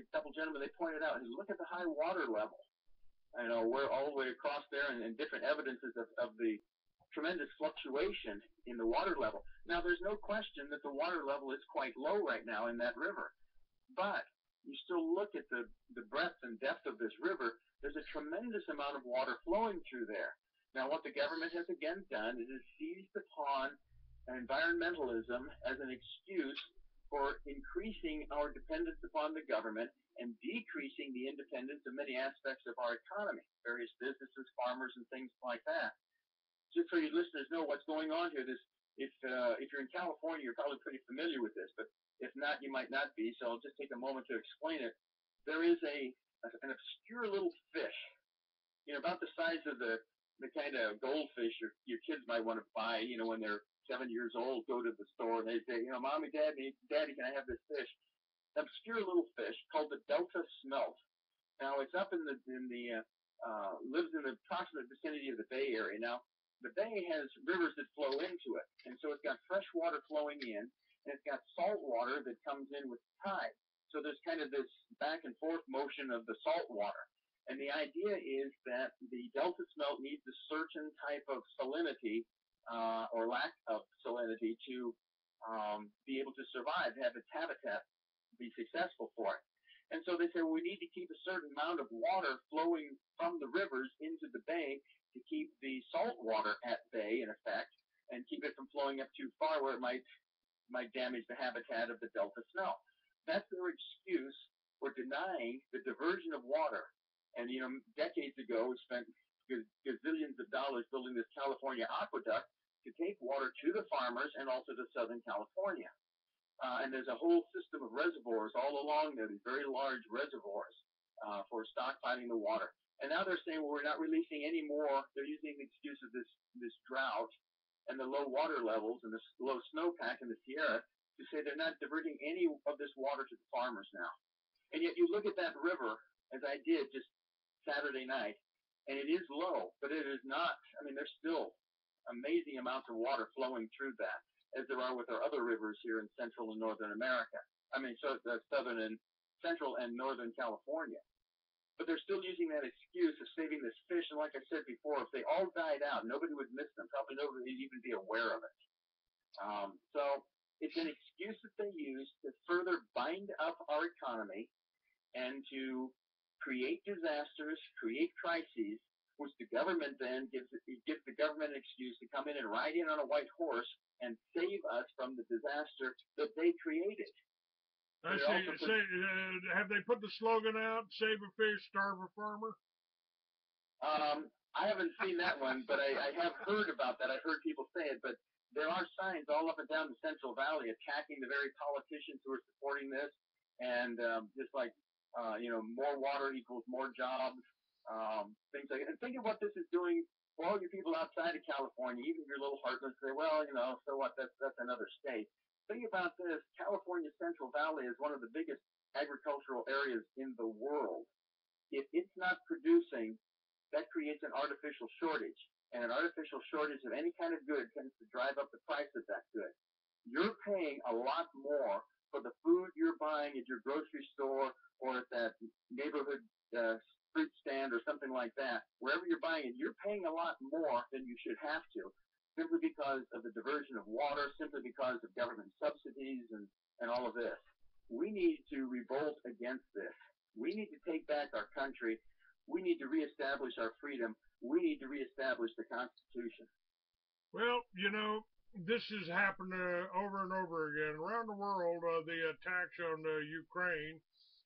a couple gentlemen, they pointed out, look at the high water level. We're all the way across there, and different evidences of the tremendous fluctuation in the water level. Now, there's no question that the water level is quite low right now in that river. But you still look at the breadth and depth of this river, there's a tremendous amount of water flowing through there. Now, what the government has again done is seized upon environmentalism as an excuse for increasing our dependence upon the government and decreasing the independence of many aspects of our economy, various businesses, farmers, and things like that. Just so your listeners know what's going on here, if you're in California, you're probably pretty familiar with this, but if not, you might not be, so I'll just take a moment to explain it. There is an obscure little fish, about the size of the kind of goldfish your kids might want to buy, when they're 7 years old, go to the store and they say, Mommy, Daddy, can I have this fish? Obscure little fish called the Delta smelt. Now, it's up lives in the approximate vicinity of the Bay Area. Now, the Bay has rivers that flow into it, and so it's got fresh water flowing in, and it's got salt water that comes in with tide. So there's kind of this back and forth motion of the salt water. And the idea is that the Delta smelt needs a certain type of salinity or lack of salinity to be able to survive, have its habitat be successful for it. And so they say, well, we need to keep a certain amount of water flowing from the rivers into the bay to keep the salt water at bay, in effect, and keep it from flowing up too far where it might damage the habitat of the Delta smelt. That's their excuse for denying the diversion of water. And, decades ago, we spent gazillions of dollars building this California aqueduct to take water to the farmers and also to Southern California. And there's a whole system of reservoirs all along there, these very large reservoirs for stockpiling the water. And now they're saying, well, we're not releasing any more. They're using the excuse of this drought and the low water levels and the low snowpack in the Sierra to say they're not diverting any of this water to the farmers now. And yet you look at that river, as I did just Saturday night, and it is low, but it is not, there's still amazing amounts of water flowing through that, as there are with our other rivers here in Central and Northern America. Southern and Central and Northern California. But they're still using that excuse of saving this fish. And like I said before, if they all died out, nobody would miss them. Probably nobody would even be aware of it. So it's an excuse that they use to further bind up our economy and to create disasters, create crises, which the government then gives the government an excuse to come in and ride in on a white horse and save us from the disaster that they created. I see. Have they put the slogan out, save a fish, starve a farmer? I haven't seen that one, but I have heard about that. I've heard people say it, but there are signs all up and down the Central Valley attacking the very politicians who are supporting this, and just like, more water equals more jobs, things like that. And think of what this is doing for all you people outside of California, even if you're a little heartless, say, well, so what, that's another state. Think about this. California Central Valley is one of the biggest agricultural areas in the world. If it's not producing, that creates an artificial shortage. And an artificial shortage of any kind of good tends to drive up the price of that good. You're paying a lot more for the food you're buying at your grocery store or at that neighborhood fruit stand or something like that. Wherever you're buying it, you're paying a lot more than you should have to, simply because of the diversion of water, simply because of government subsidies and all of this. We need to revolt against this. We need to take back our country. We need to reestablish our freedom. We need to reestablish the Constitution. Well, this has happened over and over again. Around the world, the attacks on Ukraine,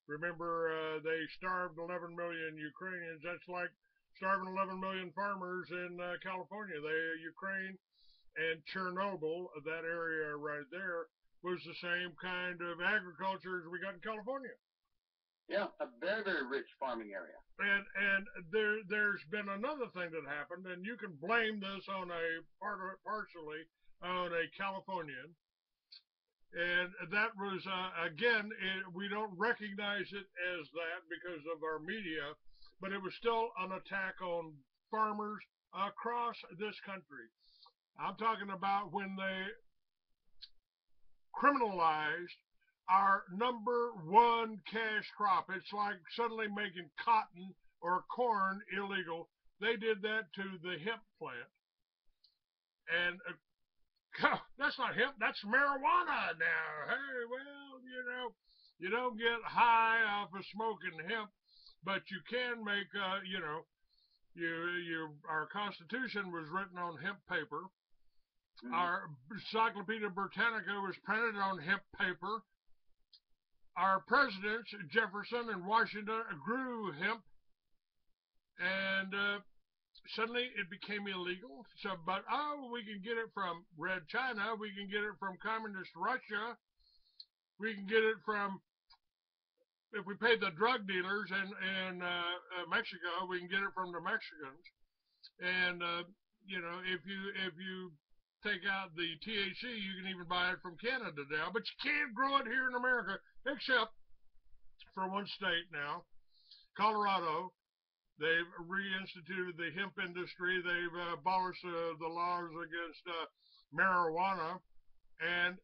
remember they starved 11 million Ukrainians. That's like starving 11 million farmers in California. Ukraine and Chernobyl, that area right there, was the same kind of agriculture as we got in California. Yeah, a very, very rich farming area. And there's been another thing that happened, and you can blame this on partially on a Californian. And that was, again, we don't recognize it as that because of our media, but it was still an attack on farmers across this country. I'm talking about when they criminalized our number one cash crop. It's like suddenly making cotton or corn illegal. They did that to the hemp plant. And that's not hemp, that's marijuana now. Hey, well, you don't get high off of smoking hemp, but you can make, our Constitution was written on hemp paper. Mm-hmm. Our Encyclopedia Britannica was printed on hemp paper. Our presidents, Jefferson and Washington, grew hemp, and suddenly it became illegal. So, but we can get it from Red China, we can get it from communist Russia, we can get it from, if we pay the drug dealers in Mexico, we can get it from the Mexicans. And if you take out the THC, you can even buy it from Canada now. But you can't grow it here in America, except for one state now, Colorado. They've reinstituted the hemp industry. They've abolished the laws against marijuana, and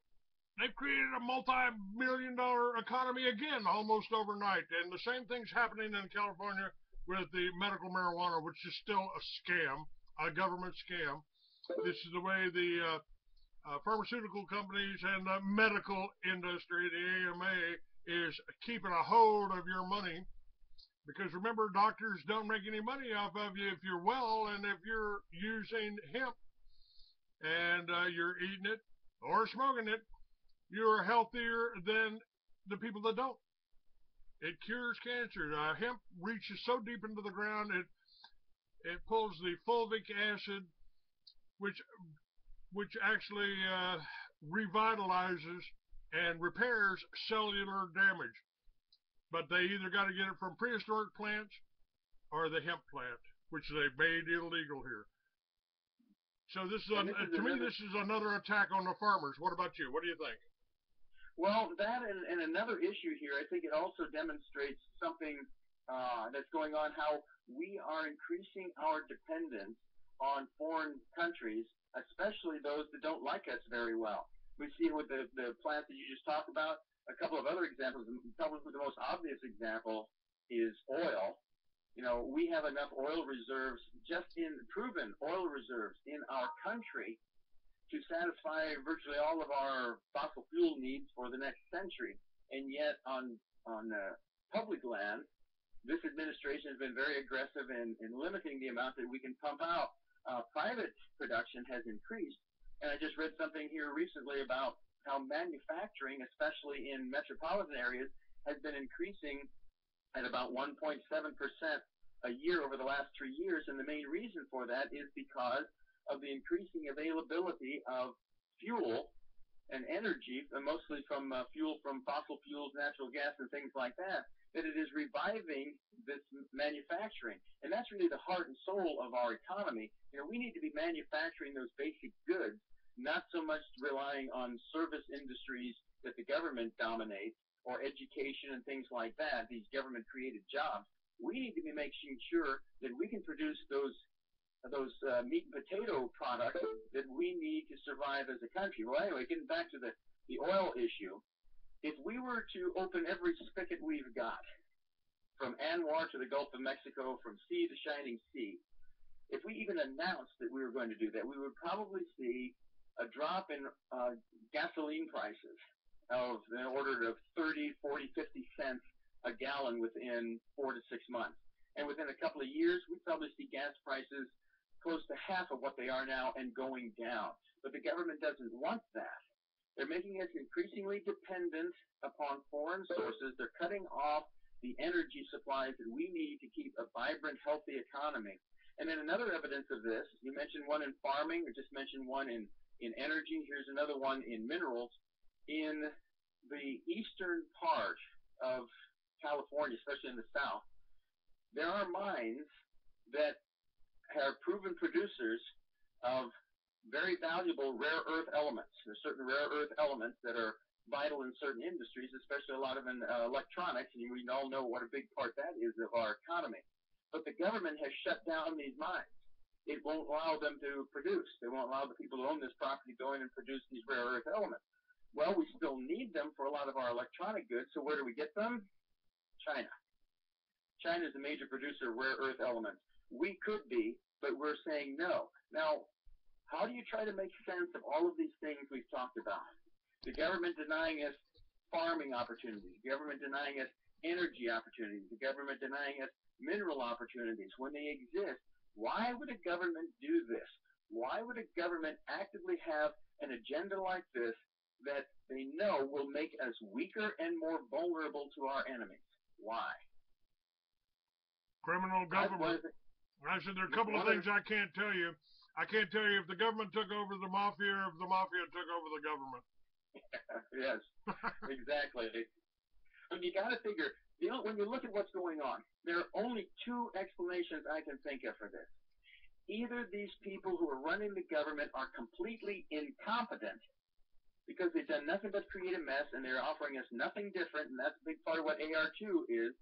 they've created a multi-million-dollar economy again almost overnight. And the same thing's happening in California with the medical marijuana, which is still a scam, a government scam. This is the way the pharmaceutical companies and the medical industry, the AMA, is keeping a hold of your money. Because remember, doctors don't make any money off of you if you're well, and if you're using hemp and you're eating it or smoking it, you're healthier than the people that don't. It cures cancer. Hemp reaches so deep into the ground, it pulls the fulvic acid, which actually revitalizes and repairs cellular damage. But they either got to get it from prehistoric plants or the hemp plant, which they made illegal here. So this is, to me, this is another attack on the farmers. What about you? What do you think? Well, that and another issue here, I think it also demonstrates something that's going on, how we are increasing our dependence on foreign countries, especially those that don't like us very well. We see it with the plants that you just talked about. A couple of other examples, probably the most obvious example is oil. We have enough oil reserves, proven oil reserves in our country to satisfy virtually all of our fossil fuel needs for the next century. And yet on public land, this administration has been very aggressive in limiting the amount that we can pump out. Private production has increased. And I just read something here recently about how manufacturing, especially in metropolitan areas, has been increasing at about 1.7% a year over the last 3 years. And the main reason for that is because of the increasing availability of fuel and energy, mostly from fuel from fossil fuels, natural gas, and things like that, that it is reviving this manufacturing. And that's really the heart and soul of our economy. We need to be manufacturing those basic goods, not so much relying on service industries that the government dominates, or education and things like that, these government-created jobs. We need to be making sure that we can produce those meat and potato products that we need to survive as a country. Well, anyway, getting back to the oil issue, if we were to open every spigot we've got, from Anwar to the Gulf of Mexico, from sea to shining sea, if we even announced that we were going to do that, we would probably see a drop in gasoline prices of the order of 30, 40, 50 cents a gallon within 4 to 6 months. And within a couple of years, we'd probably see gas prices close to half of what they are now and going down. But the government doesn't want that. They're making us increasingly dependent upon foreign sources. They're cutting off the energy supplies that we need to keep a vibrant, healthy economy. And then another evidence of this, you mentioned one in farming, or just mentioned one in energy. Here's another one in minerals. In the eastern part of California, especially in the south, there are mines that are proven producers of very valuable rare earth elements. There's certain rare earth elements that are vital in certain industries, especially a lot of in electronics, and we all know what a big part that is of our economy. But the government has shut down these mines. It won't allow them to produce. They won't allow the people who own this property to go in and produce these rare earth elements. Well, we still need them for a lot of our electronic goods, so where do we get them? China. China is a major producer of rare earth elements. We could be, but we're saying no. Now, how do you try to make sense of all of these things we've talked about? The government denying us farming opportunities, the government denying us energy opportunities, the government denying us mineral opportunities when they exist. Why would a government do this? Why would a government actively have an agenda like this that they know will make us weaker and more vulnerable to our enemies? Why? Criminal government. I said there are a couple of things I can't tell you. I can't tell you if the government took over the mafia or if the mafia took over the government. Yes, exactly. And you got to figure, when you look at what's going on, there are only two explanations I can think of for this. Either these people who are running the government are completely incompetent because they've done nothing but create a mess and they're offering us nothing different, and that's a big part of what AR2 is.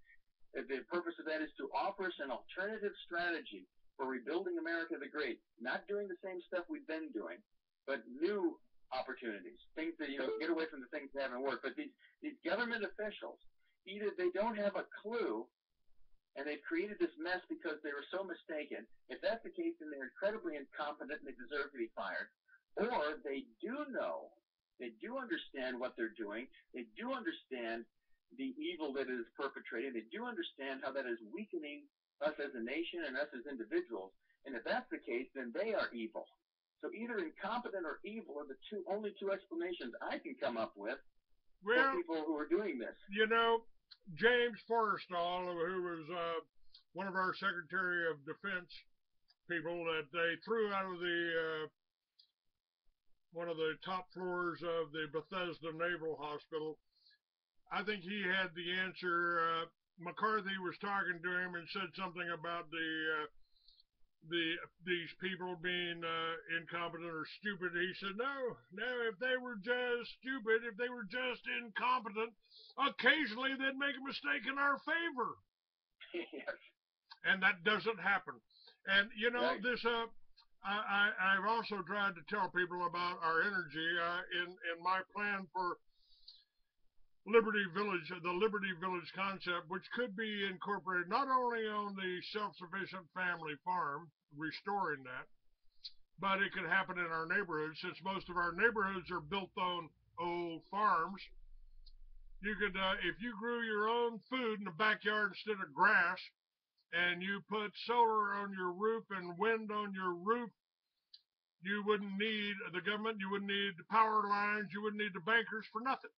The purpose of that is to offer us an alternative strategy for rebuilding America the Great, not doing the same stuff we've been doing, but new opportunities, things that, get away from the things that haven't worked. But these government officials, either they don't have a clue and they've created this mess because they were so mistaken. If that's the case, then they're incredibly incompetent and they deserve to be fired. Or they do know, they do understand what they're doing, they do understand the evil that is perpetrated. They do understand how that is weakening us as a nation and us as individuals. And if that's the case, then they are evil. So either incompetent or evil are the only two explanations I can come up with for people who are doing this. James Forrestal, who was one of our Secretary of Defense people that they threw out of the one of the top floors of the Bethesda Naval Hospital, I think he had the answer. McCarthy was talking to him and said something about these people being incompetent or stupid. He said, no, if they were just stupid, if they were just incompetent, occasionally they'd make a mistake in our favor. Yes. And that doesn't happen. And, right. This, I've also tried to tell people about our energy in my plan for Liberty Village, the Liberty Village concept, which could be incorporated not only on the self-sufficient family farm, restoring that, but it could happen in our neighborhoods. Since most of our neighborhoods are built on old farms, you could, if you grew your own food in the backyard instead of grass, and you put solar on your roof and wind on your roof, you wouldn't need the government, you wouldn't need the power lines, you wouldn't need the bankers for nothing.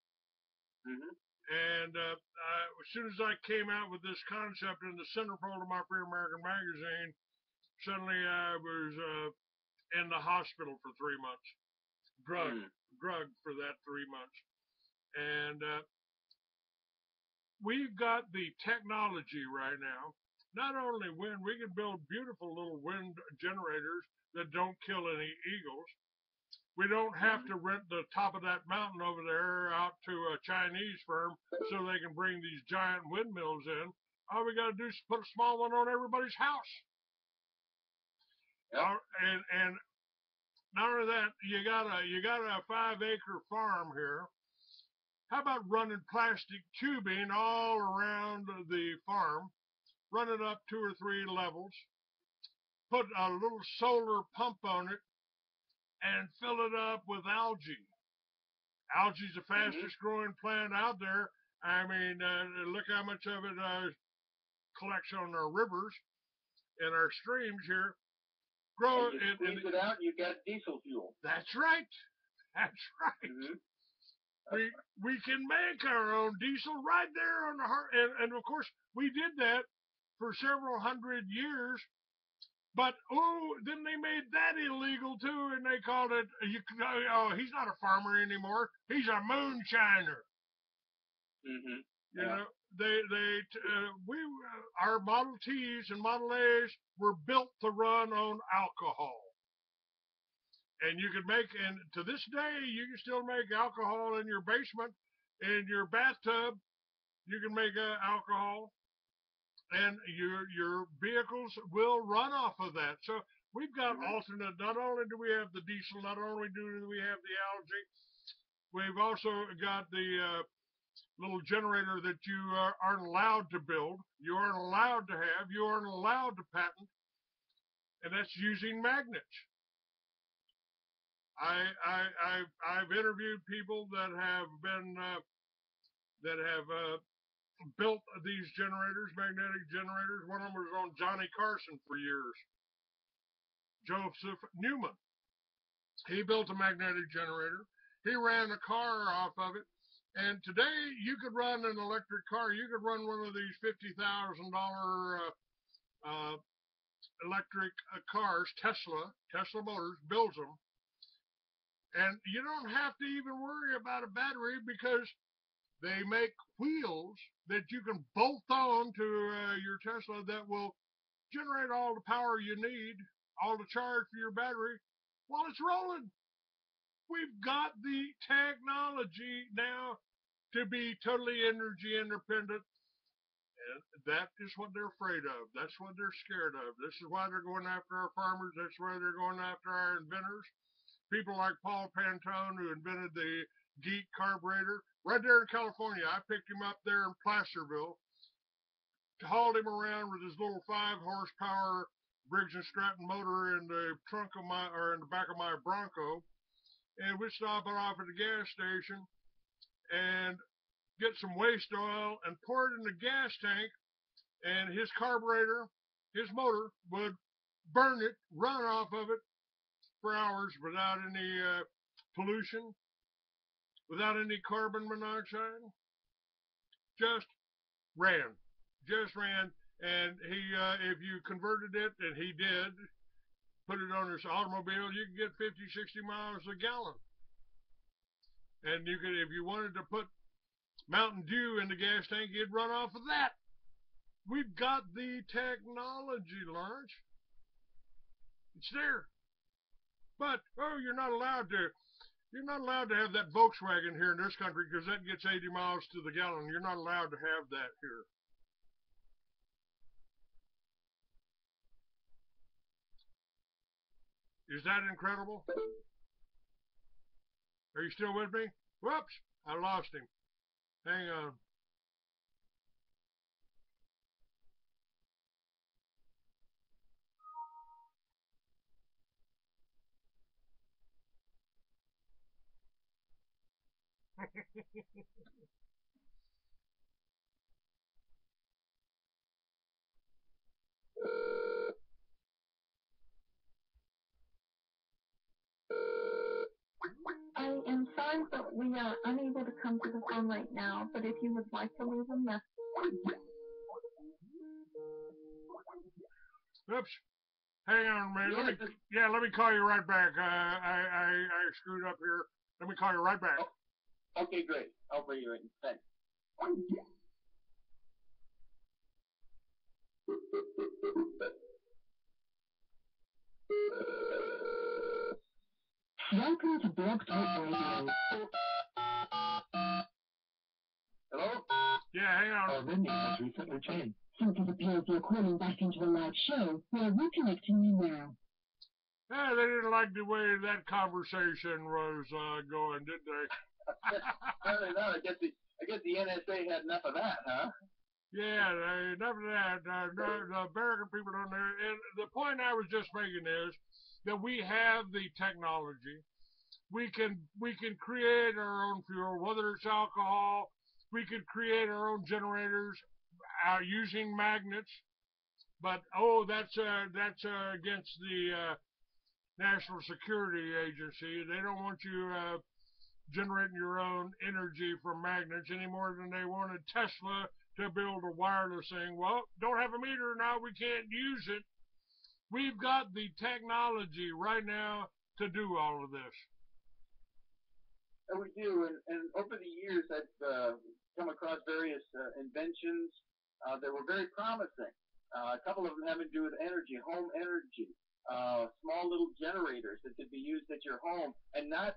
Mm-hmm. And as soon as I came out with this concept in the centerfold of my Free American magazine, suddenly I was in the hospital for 3 months, drugged for that 3 months. And we've got the technology right now. Not only wind, we can build beautiful little wind generators that don't kill any eagles. We don't have to rent the top of that mountain over there out to a Chinese firm so they can bring these giant windmills in. All we got to do is put a small one on everybody's house. Yep. And not only that, you got a 5-acre farm here. How about running plastic tubing all around the farm, run it up 2 or 3 levels, put a little solar pump on it, and fill it up with algae. Algae's the fastest growing plant out there. I mean, look how much of it collects on our rivers and our streams here. Grow it. Squeeze it out, you got diesel fuel. That's right. That's right. Mm-hmm. We can make our own diesel right there on the heart. And of course, we did that for several hundred years. But, then they made that illegal, too, and they called it, he's not a farmer anymore. He's a moonshiner. Mm-hmm. Our Model Ts and Model As were built to run on alcohol. And you could make, and to this day, you can still make alcohol in your basement, in your bathtub. You can make alcohol. And your vehicles will run off of that. So we've got alternate. Not only do we have the diesel, not only do we have the algae, We've also got the little generator that you aren't allowed to build, you aren't allowed to have, you aren't allowed to patent, and that's using magnets. I've interviewed people that have been built these generators, magnetic generators. One of them was on Johnny Carson for years. Joseph Newman. He built a magnetic generator. He ran a car off of it. And today you could run an electric car. You could run one of these $50,000 electric cars. Tesla Motors builds them. And you don't have to even worry about a battery because they make wheels that you can bolt on to your Tesla that will generate all the power you need, all the charge for your battery while it's rolling. We've got the technology now to be totally energy independent. And that is what they're afraid of. That's what they're scared of. This is why they're going after our farmers. That's why they're going after our inventors. People like Paul Pantone, who invented the Geek carburetor, right there in California. I picked him up there in Placerville, hauled him around with his little 5-horsepower Briggs & Stratton motor in the trunk of my, or in the back of my Bronco, and we'd stop it off at the gas station and get some waste oil and pour it in the gas tank, and his carburetor, his motor, would burn it, run off of it for hours without any pollution, without any carbon monoxide. Just ran. And he, if you converted it, and he did, put it on his automobile, you could get 50, 60 miles a gallon. And you could, if you wanted to put Mountain Dew in the gas tank, you'd run off of that. We've got the technology, Lawrence. It's there. But, oh, you're not allowed to have that Volkswagen here in this country because that gets 80 miles to the gallon. You're not allowed to have that here. Is that incredible? Are you still with me? Whoops, I lost him. Hang on. I am sorry, but we are unable to come to the phone right now, but if you would like to leave a message. Oops. Hang on a minute. Let me call you right back. I screwed up here. Let me call you right back. Oh, okay, great. I'll bring you in. Thanks. Welcome to Blog Talk Radio. Hello? Yeah, hang on. Our menu has recently changed. Since it appears you're calling back into the live show, we're reconnecting you now. Yeah, they didn't like the way that conversation was going, did they? Apparently not. I guess the NSA had enough of that, huh? Yeah, enough of that. The American people don't know. And the point I was just making is that we have the technology. We can create our own fuel, whether it's alcohol. We can create our own generators using magnets. But that's against the National Security Agency. They don't want you generating your own energy from magnets any more than they wanted Tesla to build a wireless thing. Well, don't have a meter now, we can't use it. We've got the technology right now to do all of this. And we do, and over the years I've come across various inventions that were very promising. A couple of them having to do with energy, home energy. Small little generators that could be used at your home and not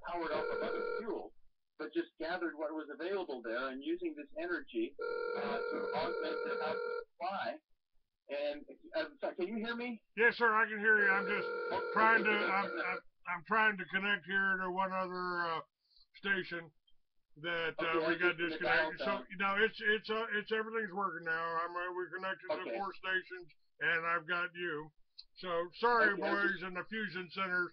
powered off of other fuels, but just gathered what was available there and using this energy to augment the house supply. And sorry, can you hear me? Yes, sir, I can hear you. I'm just trying to I'm trying to connect here to one other station that Okay, we I got just in the dial disconnected. So tone. now it's everything's working now. We're connected to Okay. 4 stations, and I've got you. So sorry, Okay, boys, in the fusion centers.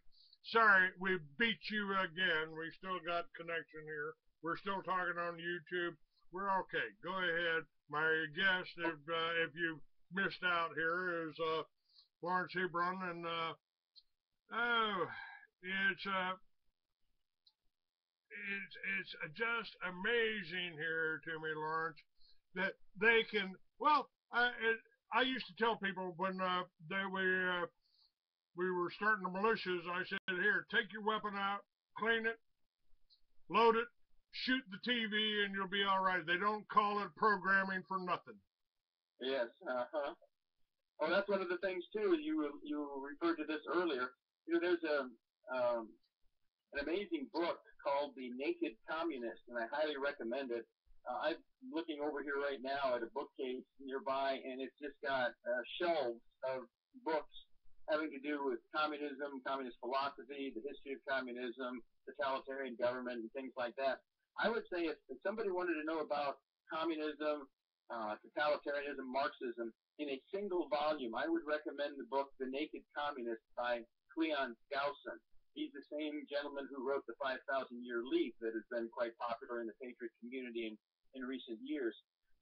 Sorry, we beat you again. We still got connection here. We're still talking on YouTube. We're okay. Go ahead. My guest, if you missed out here, is Lawrence Hebron, and oh, it's it's just amazing here to me, Lawrence, that they can. Well, I used to tell people when we were starting the militias, I said, here, take your weapon out, clean it, load it, shoot the TV, and you'll be all right. They don't call it programming for nothing. Yes. Oh, that's one of the things too. You referred to this earlier. There's an amazing book called The Naked Communist, and I highly recommend it. I'm looking over here right now at a bookcase nearby, and it's just got shelves of books having to do with communism, communist philosophy, the history of communism, totalitarian government, and things like that. I would say if somebody wanted to know about communism, totalitarianism, Marxism, in a single volume, I would recommend the book The Naked Communist by Cleon Skousen. He's the same gentleman who wrote the 5,000-Year Leap that has been quite popular in the patriot community in recent years.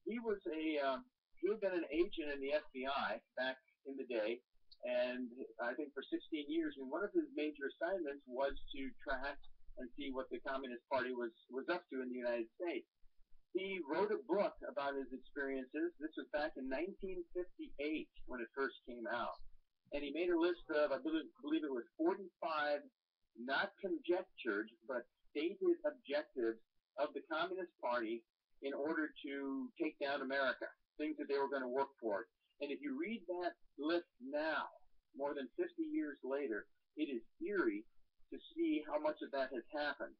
He had been an agent in the FBI back in the day, and I think for 16 years, and one of his major assignments was to track and see what the Communist Party was up to in the United States. He wrote a book about his experiences. This was back in 1958 when it first came out. And he made a list of, I believe it was 45 not conjectured, but stated objectives of the Communist Party in order to take down America, things that they were going to work for. And if you read that list now, more than 50 years later, it is eerie to see how much of that has happened.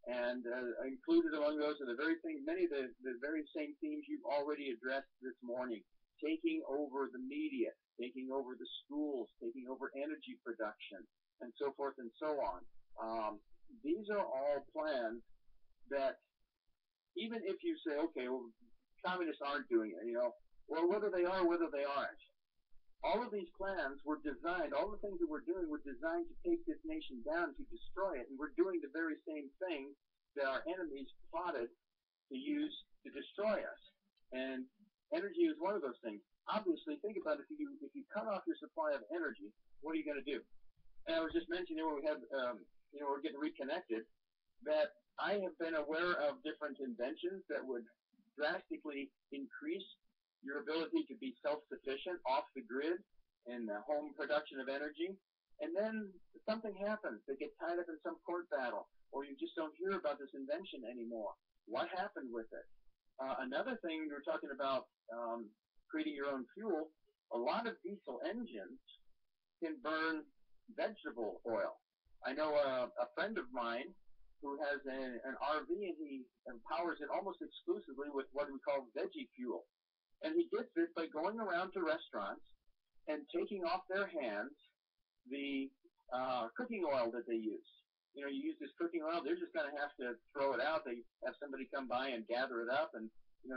And included among those are many of the very same themes you've already addressed this morning: taking over the media, taking over the schools, taking over energy production, and so forth and so on. These are all plans that, even if you say, okay, well, communists aren't doing it, well, whether they are, whether they aren't, all of these plans were designed, all the things that we're doing were designed to take this nation down, to destroy it, and we're doing the very same thing that our enemies plotted to use to destroy us. And energy is one of those things. Obviously, think about it. If you cut off your supply of energy, what are you going to do? And I was just mentioning when we had, we're getting reconnected, that I have been aware of different inventions that would drastically increase your ability to be self-sufficient off the grid in the home production of energy. And then something happens. They get tied up in some court battle, or you just don't hear about this invention anymore. What happened with it? Another thing, we were talking about creating your own fuel. A lot of diesel engines can burn vegetable oil. I know a friend of mine who has an RV, and he powers it almost exclusively with what we call veggie fuel. And he gets this by going around to restaurants and taking off their hands the cooking oil that they use. You use this cooking oil, they're just going to have to throw it out. They have somebody come by and gather it up and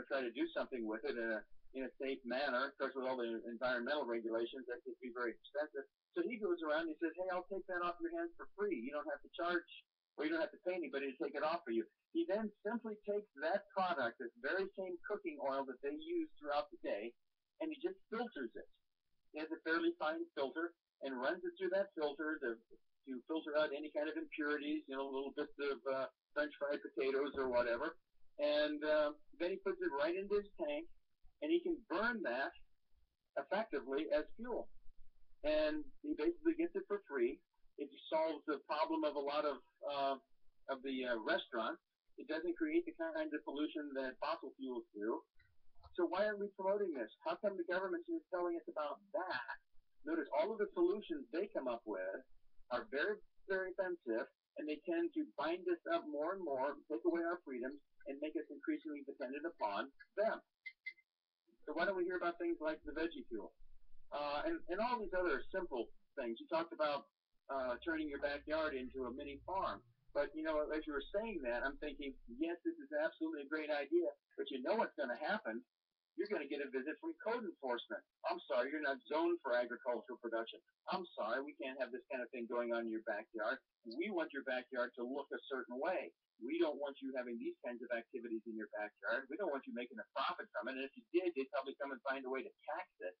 try to do something with it in a safe manner. Of course, with all the environmental regulations, that could be very expensive. So he goes around and he says, hey, I'll take that off your hands for free. You don't have to charge, or you don't have to pay anybody to take it off for you. He then simply takes that product, this very same cooking oil that they use throughout the day, and he just filters it. He has a fairly fine filter and runs it through that filter to filter out any kind of impurities, little bits of French fried potatoes or whatever. And then he puts it right into his tank, and he can burn that effectively as fuel. And he basically gets it for free. It solves the problem of a lot of the restaurants. It doesn't create the kind of pollution that fossil fuels do. So why are we promoting this? How come the government is telling us about that? Notice all of the solutions they come up with are very, very offensive, and they tend to bind us up more and more, take away our freedoms, and make us increasingly dependent upon them. So why don't we hear about things like the veggie fuel? And all these other simple things. You talked about turning your backyard into a mini farm. But, you know, as you were saying that, I'm thinking, yes, this is absolutely a great idea, but you know what's going to happen? You're going to get a visit from code enforcement. I'm sorry, you're not zoned for agricultural production. I'm sorry, we can't have this kind of thing going on in your backyard. We want your backyard to look a certain way. We don't want you having these kinds of activities in your backyard. We don't want you making a profit from it. And if you did, they'd probably come and find a way to tax it.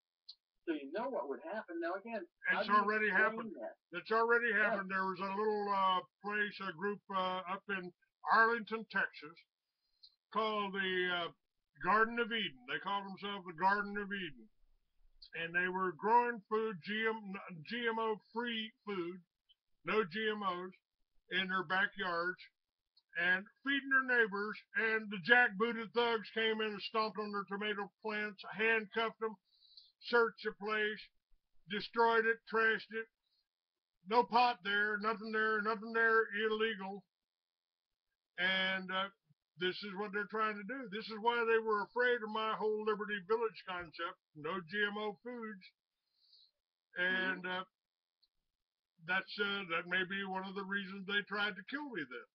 So you know what would happen. Now, again, it's already happened. It's already happened. Yeah. There was a little place, a group up in Arlington, Texas, called the Garden of Eden. They called themselves the Garden of Eden. And they were growing food, GMO-free food, no GMOs, in their backyards, and feeding their neighbors. And the jackbooted thugs came in and stomped on their tomato plants, handcuffed them, searched the place, destroyed it, trashed it. No pot there, nothing there, illegal. And this is what they're trying to do. This is why they were afraid of my whole Liberty Village concept, no GMO foods. And that may be one of the reasons they tried to kill me then.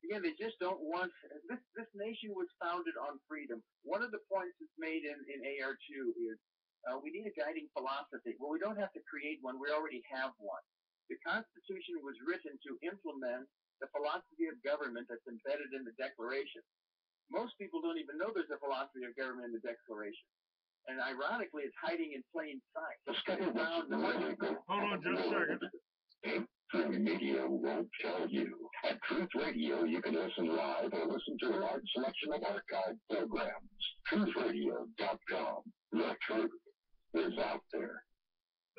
Again, they just don't want this nation was founded on freedom. One of the points that's made in AR2 is we need a guiding philosophy. Well, we don't have to create one. We already have one. The Constitution was written to implement the philosophy of government that's embedded in the Declaration. Most people don't even know there's a philosophy of government in the Declaration. And ironically, it's hiding in plain sight. Hold on just a second. Mainstream media won't tell you. At Truth Radio, you can listen live or listen to a large selection of archived programs. TruthRadio.com. The truth is out there.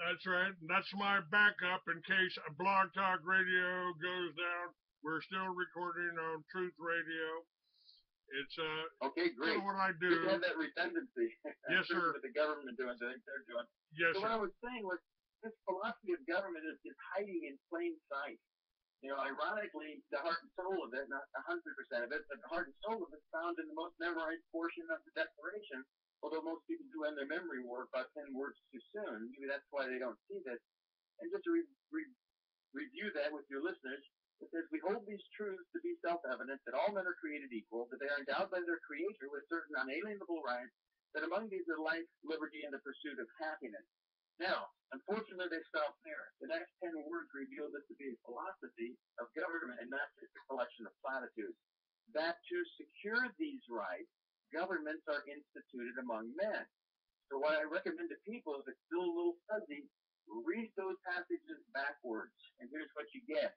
That's right. That's my backup in case a Blog Talk Radio goes down. We're still recording on Truth Radio. It's okay, great. What I do. Just have that redundancy. Yes, sir. With the government doing the things they're doing. Yes, so sir. What I was saying was this philosophy of government is hiding in plain sight. You know, ironically, the heart and soul of it, not 100% of it, but the heart and soul of it is found in the most memorized portion of the Declaration, although most people do end their memory work about 10 words too soon. Maybe that's why they don't see this. And just to review that with your listeners, it says, we hold these truths to be self-evident, that all men are created equal, that they are endowed by their Creator with certain unalienable rights, that among these are life, liberty, and the pursuit of happiness. Now, unfortunately, they stop there. The next 10 words reveal this to be a philosophy of government and not just a collection of platitudes. That to secure these rights, governments are instituted among men. So what I recommend to people, if it's still a little fuzzy, read those passages backwards, and here's what you get.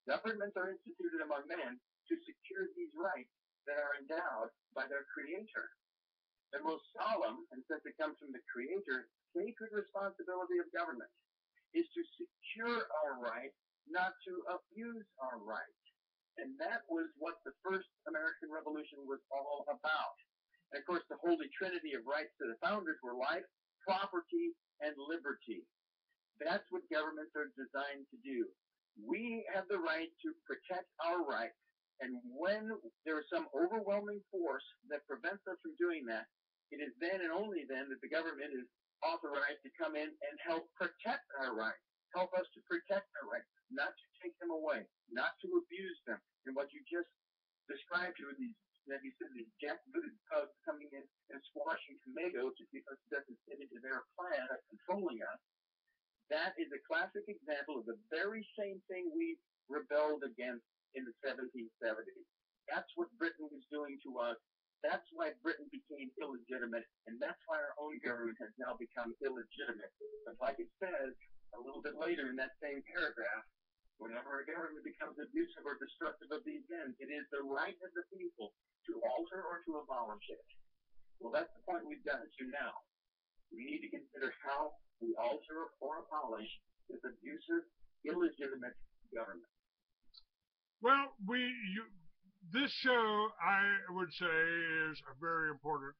Governments are instituted among men to secure these rights that are endowed by their Creator. The most solemn, and since it comes from the Creator, sacred responsibility of government is to secure our rights, not to abuse our rights. And that was what the first American Revolution was all about. And of course, the holy trinity of rights to the founders were life, property, and liberty. That's what governments are designed to do. We have the right to protect our rights, and when there is some overwhelming force that prevents us from doing that, it is then and only then that the government is authorized to come in and help protect our rights, help us to protect our rights, not to take them away, not to abuse them. And what you just described to these, as you said, these jackbooted thugs coming in and squashing tomatoes just because it doesn't fit into their plan of controlling us, that is a classic example of the very same thing we rebelled against in the 1770s. That's what Britain was doing to us. That's why Britain became illegitimate, and that's why our own government has now become illegitimate. But like it says a little bit later in that same paragraph, whenever a government becomes abusive or destructive of these ends, it is the right of the people to alter or to abolish it. Well, that's the point we've gotten to now. We need to consider how we alter or abolish this abusive, illegitimate government. Well, this show, I would say, is very important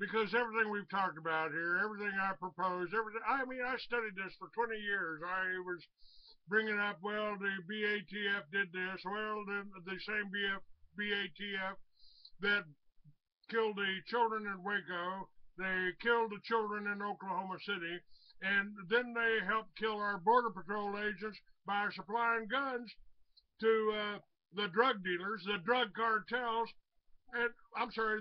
because everything we've talked about here, everything I proposed, I studied this for 20 years. I was bringing up, well, the BATF did this, well, the same BATF that killed the children in Waco, they killed the children in Oklahoma City, And then they helped kill our Border Patrol agents by supplying guns to the drug dealers, the drug cartels. And I'm sorry,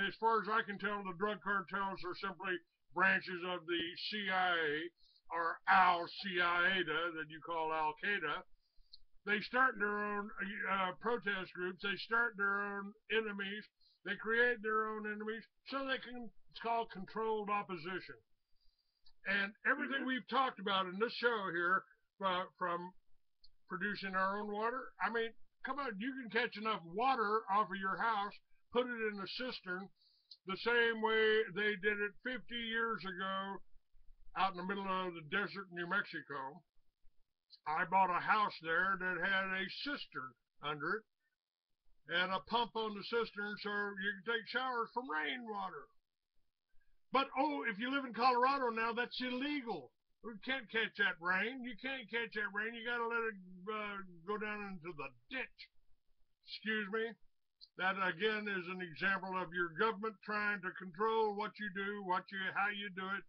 as far as I can tell, the drug cartels are simply branches of the CIA, or Al-Qaeda, that you call Al-Qaeda. They start their own protest groups. They start their own enemies. They create their own enemies so they can, it's called controlled opposition. And everything we've talked about in this show here, from producing our own water, I mean, come on, you can catch enough water off of your house, put it in a cistern, the same way they did it 50 years ago out in the middle of the desert in New Mexico. I bought a house there that had a cistern under it and a pump on the cistern so you can take showers from rainwater. But, oh, if you live in Colorado now, that's illegal. You can't catch that rain. You can't catch that rain. You got to let it go down into the ditch. Excuse me. That, again, is an example of your government trying to control what you do, how you do it,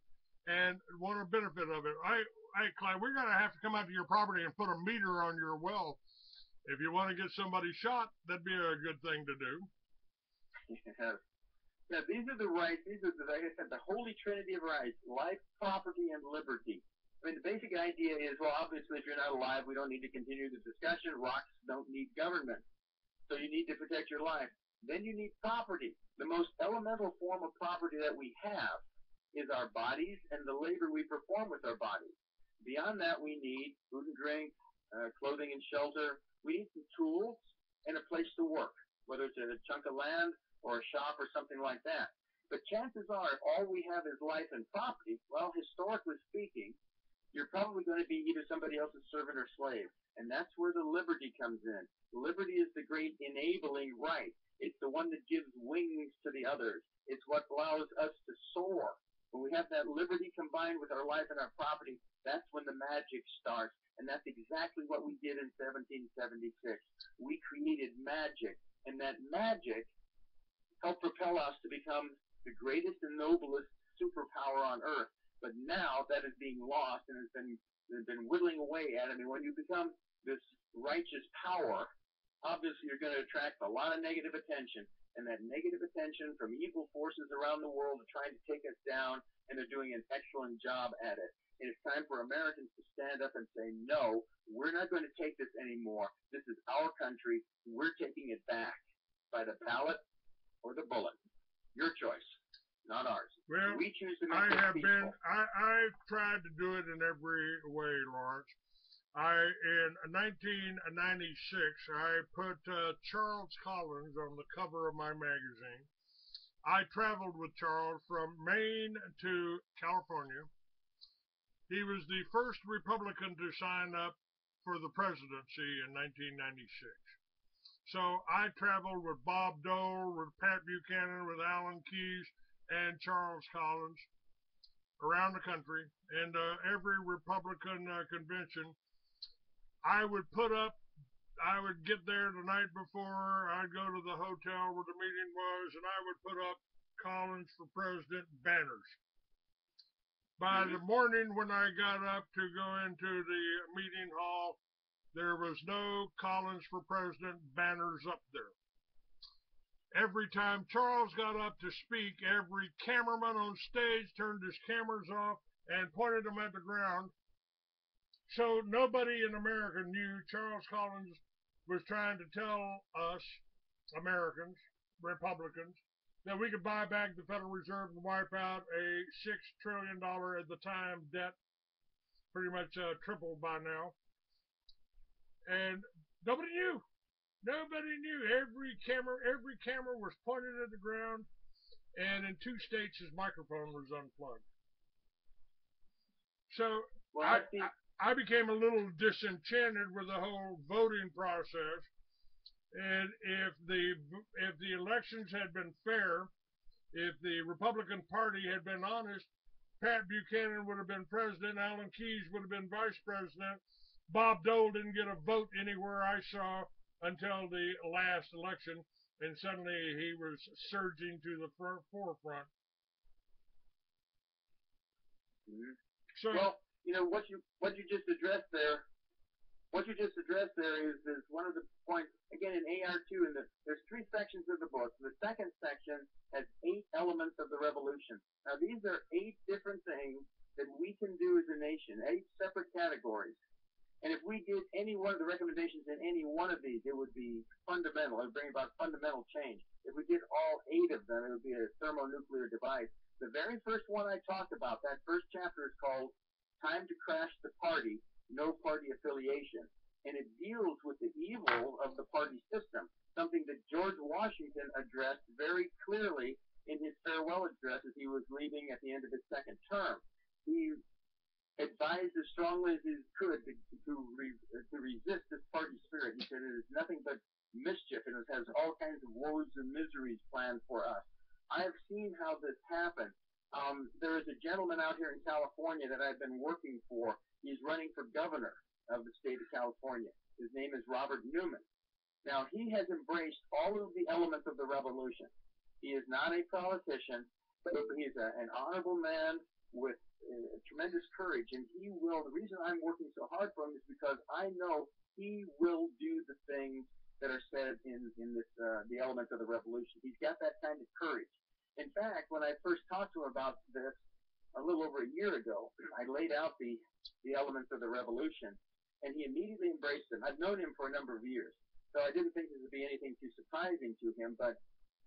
and want a benefit of it. Hey, Clyde, we're going to have to come out to your property and put a meter on your well. If you want to get somebody shot, that'd be a good thing to do. Yeah, these are the rights. These are, like I said, the holy trinity of rights: life, property, and liberty. I mean, the basic idea is, well, obviously, if you're not alive, we don't need to continue the discussion. Rocks don't need government. So you need to protect your life. Then you need property. The most elemental form of property that we have is our bodies and the labor we perform with our bodies. Beyond that, we need food and drink, clothing and shelter. We need some tools and a place to work, whether it's a chunk of land or a shop or something like that. But chances are, if all we have is life and property, well, historically speaking, you're probably going to be either somebody else's servant or slave. And that's where the liberty comes in. Liberty is the great enabling right. It's the one that gives wings to the others. It's what allows us to soar. When we have that liberty combined with our life and our property, that's when the magic starts. And that's exactly what we did in 1776. We created magic. And that magic helped propel us to become the greatest and noblest superpower on earth. But now that is being lost and has been whittling away at it. I mean, when you become this righteous power, obviously you're going to attract a lot of negative attention. And that negative attention from evil forces around the world are trying to take us down, and they're doing an excellent job at it. And it's time for Americans to stand up and say, no, we're not going to take this anymore. This is our country. We're taking it back by the ballot or the bullet. Your choice, not ours. Well, we choose to make it peaceful. I've tried to do it in every way, Lawrence. In 1996, I put Charles Collins on the cover of my magazine. I traveled with Charles from Maine to California. He was the first Republican to sign up for the presidency in 1996. So I traveled with Bob Dole, with Pat Buchanan, with Alan Keyes, and Charles Collins around the country. And every Republican convention, I would get there the night before. I'd go to the hotel where the meeting was, and I would put up Collins for President banners. By the morning when I got up to go into the meeting hall, there was no Collins for President banners up there. Every time Charles got up to speak, every cameraman on stage turned his cameras off and pointed them at the ground. So nobody in America knew Charles Collins was trying to tell us, Americans, Republicans, that we could buy back the Federal Reserve and wipe out a $6 trillion at the time debt, pretty much tripled by now. And nobody knew. Nobody knew. Every camera was pointed at the ground, and in 2 states his microphone was unplugged. So I became a little disenchanted with the whole voting process. And if the elections had been fair, if the Republican Party had been honest, Pat Buchanan would have been president, Alan Keyes would have been vice president. Bob Dole didn't get a vote anywhere I saw until the last election, and suddenly he was surging to the forefront. So, well, what you just addressed there. What you just addressed there is one of the points, again, in AR2, there's 3 sections of the book. The second section has 8 elements of the revolution. Now, these are 8 different things that we can do as a nation, 8 separate categories. And if we did any one of the recommendations in any one of these, it would be fundamental. It would bring about fundamental change. If we did all 8 of them, it would be a thermonuclear device. The very first one I talked about, that first chapter, is called Time to Crash the Party, No Party Affiliation. And it deals with the evil of the party system, something that George Washington addressed very clearly in his farewell address as he was leaving at the end of his second term. He advised as strongly as he could to resist this party spirit. He said it is nothing but mischief and it has all kinds of woes and miseries planned for us. I have seen how this happen. There is a gentleman out here in California that I've been working for. He's running for governor of the state of California. His name is Robert Newman. Now, he has embraced all of the elements of the revolution. He is not a politician, but he is an honorable man with tremendous courage, and he will. The reason I'm working so hard for him is because I know he will do the things that are said in this the elements of the revolution. He's got that kind of courage. In fact, when I first talked to him about this a little over a year ago, I laid out the elements of the revolution, and he immediately embraced them. I've known him for a number of years, so I didn't think this would be anything too surprising to him, but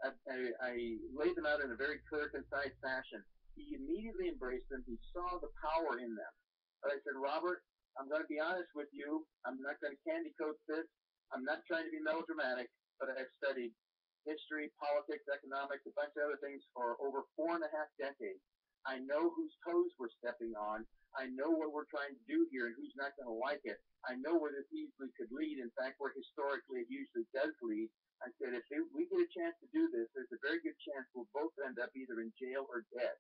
I laid them out in a very clear, concise fashion. He immediately embraced them. He saw the power in them. But I said, Robert, I'm going to be honest with you. I'm not going to candy coat this. I'm not trying to be melodramatic, but I've studied history, politics, economics, a bunch of other things for over 4.5 decades. I know whose toes we're stepping on. I know what we're trying to do here and who's not going to like it. I know where this easily could lead. In fact, where historically it usually does lead. I said, if we get a chance to do this, there's a very good chance we'll both end up either in jail or dead.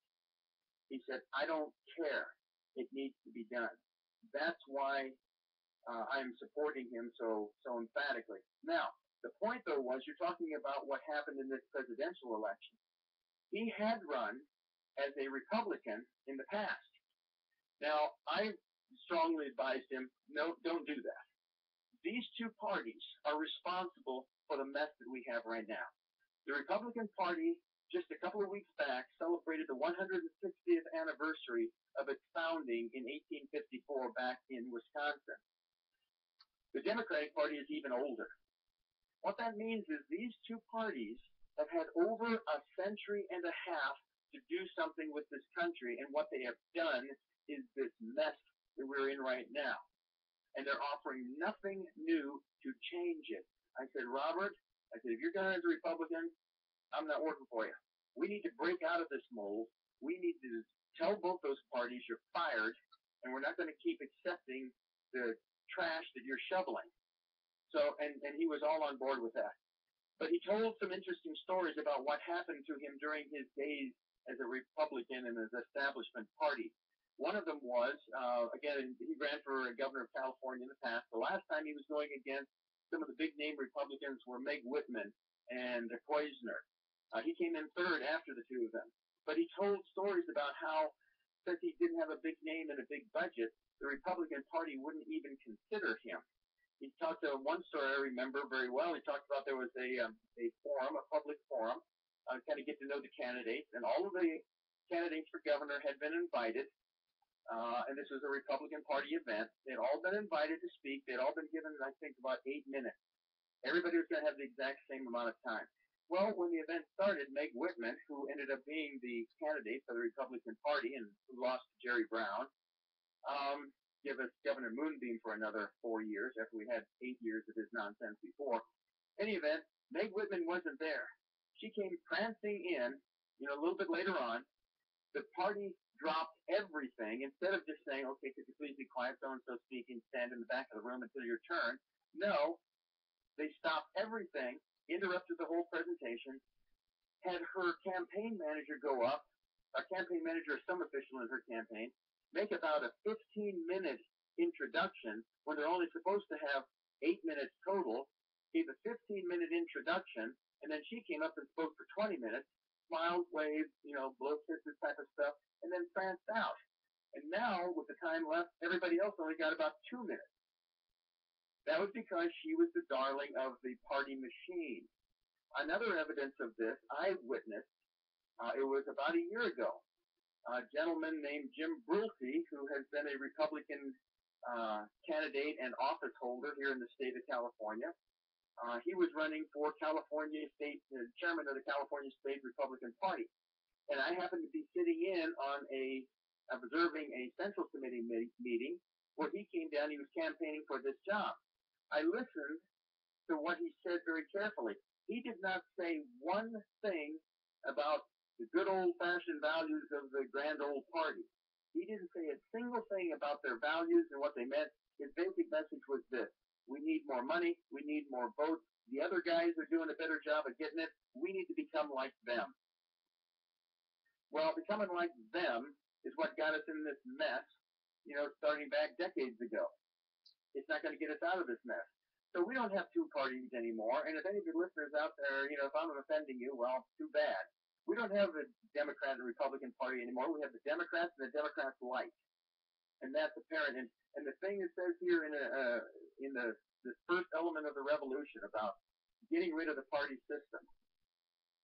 He said, I don't care. It needs to be done. That's why I'm supporting him so emphatically. Now, the point, though, was you're talking about what happened in this presidential election. He had run as a Republican in the past. Now, I strongly advised him, no, don't do that. These 2 parties are responsible for the mess that we have right now. The Republican Party, just a couple of weeks back, celebrated the 160th anniversary of its founding in 1854 back in Wisconsin. The Democratic Party is even older. What that means is these 2 parties have had over a century and a half to do something with this country, and what they have done is this mess that we're in right now. And they're offering nothing new to change it. I said, Robert, if you're going as a Republican, I'm not working for you. We need to break out of this mold. We need to tell both those parties you're fired, and we're not going to keep accepting the trash that you're shoveling. So, and he was all on board with that. But he told some interesting stories about what happened to him during his days as a Republican in his establishment party. One of them was, again, he ran for governor of California in the past. The last time he was going against some of the big-name Republicans were Meg Whitman and Poizner. He came in third after the 2 of them. But he told stories about how, since he didn't have a big name and a big budget, the Republican Party wouldn't even consider him. He talked to one story I remember very well. He talked about there was a forum, a public forum, kind of get to know the candidates, and all of the candidates for governor had been invited, and this was a Republican Party event. They had all been invited to speak. They had all been given, I think, about 8 minutes. Everybody was going to have the exact same amount of time. Well, when the event started, Meg Whitman, who ended up being the candidate for the Republican Party and who lost to Jerry Brown, give us Governor Moonbeam for another 4 years after we had 8 years of his nonsense before. In any event, Meg Whitman wasn't there. She came prancing in, a little bit later on. The party dropped everything. Instead of just saying, okay, could you please be quiet, so-and-so speaking, stand in the back of the room until your turn. No, they stopped everything, interrupted the whole presentation, had her campaign manager go up, a campaign manager or some official in her campaign, make about a 15-minute introduction when they're only supposed to have 8 minutes total, gave a 15-minute introduction, and then she came up and spoke for 20 minutes, smiled, waved, blow kisses type of stuff, and then pranced out. And now, with the time left, everybody else only got about 2 minutes. That was because she was the darling of the party machine. Another evidence of this I witnessed, it was about a year ago. A gentleman named Jim Brulte, who has been a Republican candidate and office holder here in the state of California. He was running for California State, chairman of the California State Republican Party. And I happened to be sitting in on observing a Central Committee meeting where he came down, he was campaigning for this job. I listened to what he said very carefully. He did not say one thing about the good old-fashioned values of the grand old party. He didn't say a single thing about their values and what they meant. His basic message was this: we need more money, we need more votes, the other guys are doing a better job of getting it, we need to become like them. Well, becoming like them is what got us in this mess, starting back decades ago. It's not going to get us out of this mess. So we don't have two parties anymore, and if any of your listeners out there, if I'm offending you, well, too bad. We don't have the Democrat and Republican Party anymore. We have the Democrats and the Democrats light. And that's apparent. And the thing it says here in this first element of the revolution about getting rid of the party system,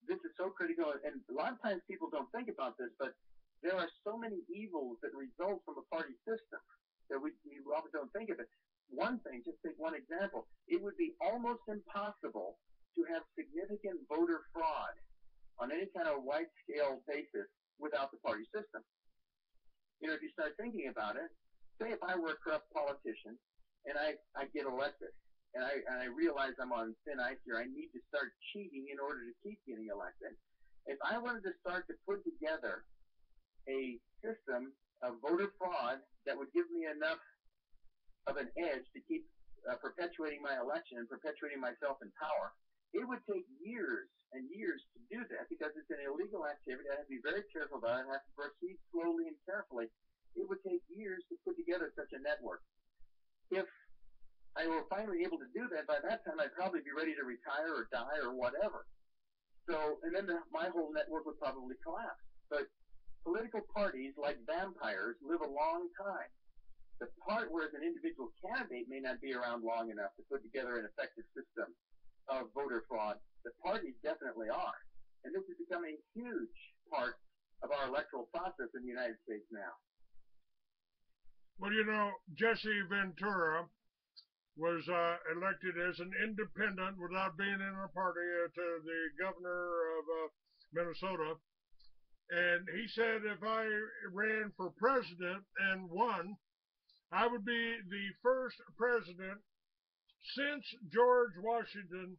this is so critical. And a lot of times people don't think about this, but there are so many evils that result from a party system that we often don't think of it. One thing, just take one example, it would be almost impossible to have significant voter fraud on any kind of wide-scale basis without the party system. If you start thinking about it, say if I were a corrupt politician and I get elected and I realize I'm on thin ice here, I need to start cheating in order to keep getting elected. If I wanted to start to put together a system of voter fraud that would give me enough of an edge to keep perpetuating my election and perpetuating myself in power, it would take years and years to do that because it's an illegal activity. I have to be very careful about it. I have to proceed slowly and carefully. It would take years to put together such a network. If I were finally able to do that, by that time I'd probably be ready to retire or die or whatever. So, and then my whole network would probably collapse. But political parties, like vampires, live a long time. The part where an individual candidate may not be around long enough to put together an effective system of voter fraud, the parties definitely are. And this is becoming a huge part of our electoral process in the United States now. Well, Jesse Ventura was elected as an independent without being in a party to the governor of Minnesota. And he said if I ran for president and won, I would be the first president since George Washington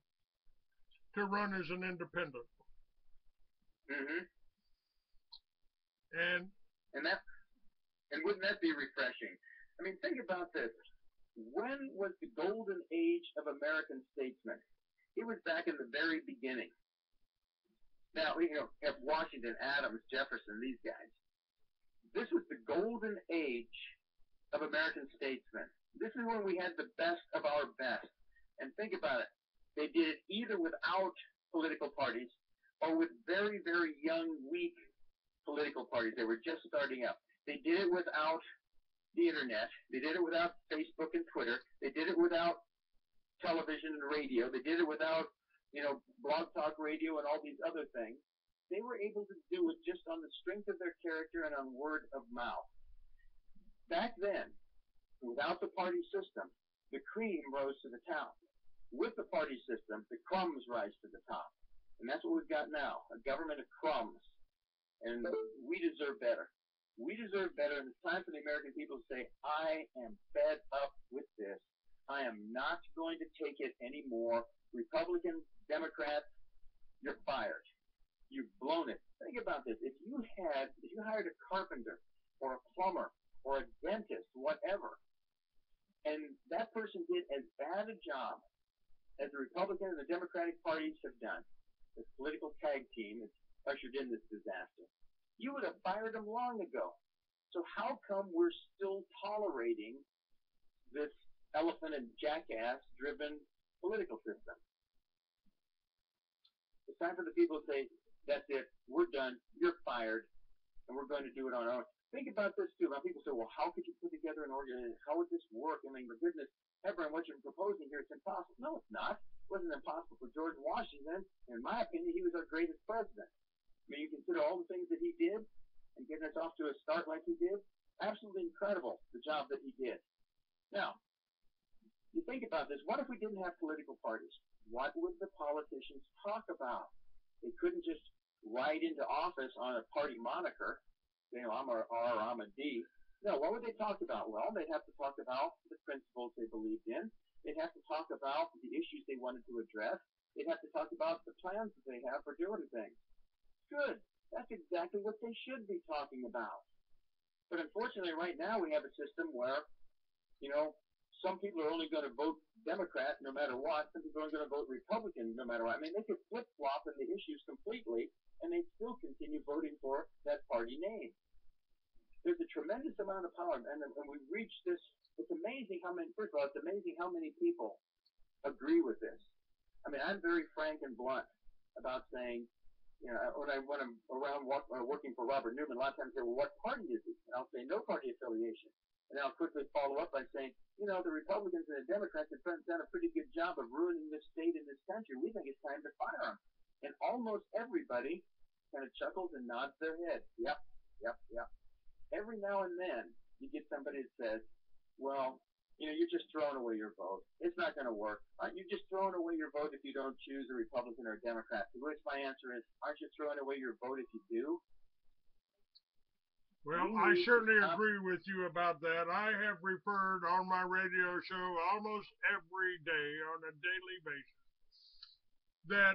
to run as an independent. Mm-hmm. And wouldn't that be refreshing? I mean, think about this. When was the golden age of American statesmen? It was back in the very beginning. Now, at Washington, Adams, Jefferson, these guys. This was the golden age of American statesmen. This is when we had the best of our best. And think about it. They did it either without political parties or with very, very young, weak political parties. They were just starting up. They did it without the internet. They did it without Facebook and Twitter. They did it without television and radio. They did it without, blog talk radio and all these other things. They were able to do it just on the strength of their character and on word of mouth. Back then, without the party system, the cream rose to the top. With the party system, the crumbs rise to the top. And that's what we've got now, a government of crumbs. And we deserve better. We deserve better, and it's time for the American people to say, I am fed up with this. I am not going to take it anymore. Republicans, Democrats, you're fired. You've blown it. Think about this. If you hired a carpenter or a plumber or a dentist, whatever, and that person did as bad a job as the Republican and the Democratic parties have done, this political tag team that's ushered in this disaster, you would have fired them long ago. So how come we're still tolerating this elephant and jackass-driven political system? It's time for the people to say, that's it, we're done, you're fired. and we're going to do it on our own. Think about this too. Now people say, well, how could you put together an organization? How would this work? I mean, for goodness, Hebron, what you're proposing here is impossible. No, it's not. It wasn't impossible for George Washington. In my opinion, he was our greatest president. I mean, you consider all the things that he did and getting us off to a start like he did. Absolutely incredible, the job that he did. Now, you think about this. What if we didn't have political parties? What would the politicians talk about? They couldn't just ride into office on a party moniker. You know, I'm a R or I'm a D. No, what would they talk about? Well, they'd have to talk about the principles they believed in. They'd have to talk about the issues they wanted to address. They'd have to talk about the plans that they have for doing things. Good. That's exactly what they should be talking about. But unfortunately, right now we have a system where, you know, some people are only going to vote Democrat no matter what. Some people are going to vote Republican no matter what. I mean, they could flip-flop in the issues completely, and they still continue voting for that party name. There's a tremendous amount of power, and we've reached this. It's amazing how many, first of all, it's amazing how many people agree with this. I mean, I'm very frank and blunt about saying, you know, when I'm around working for Robert Newman, a lot of times they say, well, what party is he? And I'll say, no party affiliation. And then I'll quickly follow up by saying, you know, the Republicans and the Democrats have done a pretty good job of ruining this state and this country. We think it's time to fire them. And almost everybody kind of chuckles and nods their head. Yep, yep, yep. Every now and then you get somebody that says, well, you know, you're just throwing away your vote. It's not going to work. Aren't you just throwing away your vote if you don't choose a Republican or a Democrat? To which my answer is, aren't you throwing away your vote if you do? Well, I certainly agree with you about that. I have referred on my radio show almost every day on a daily basis that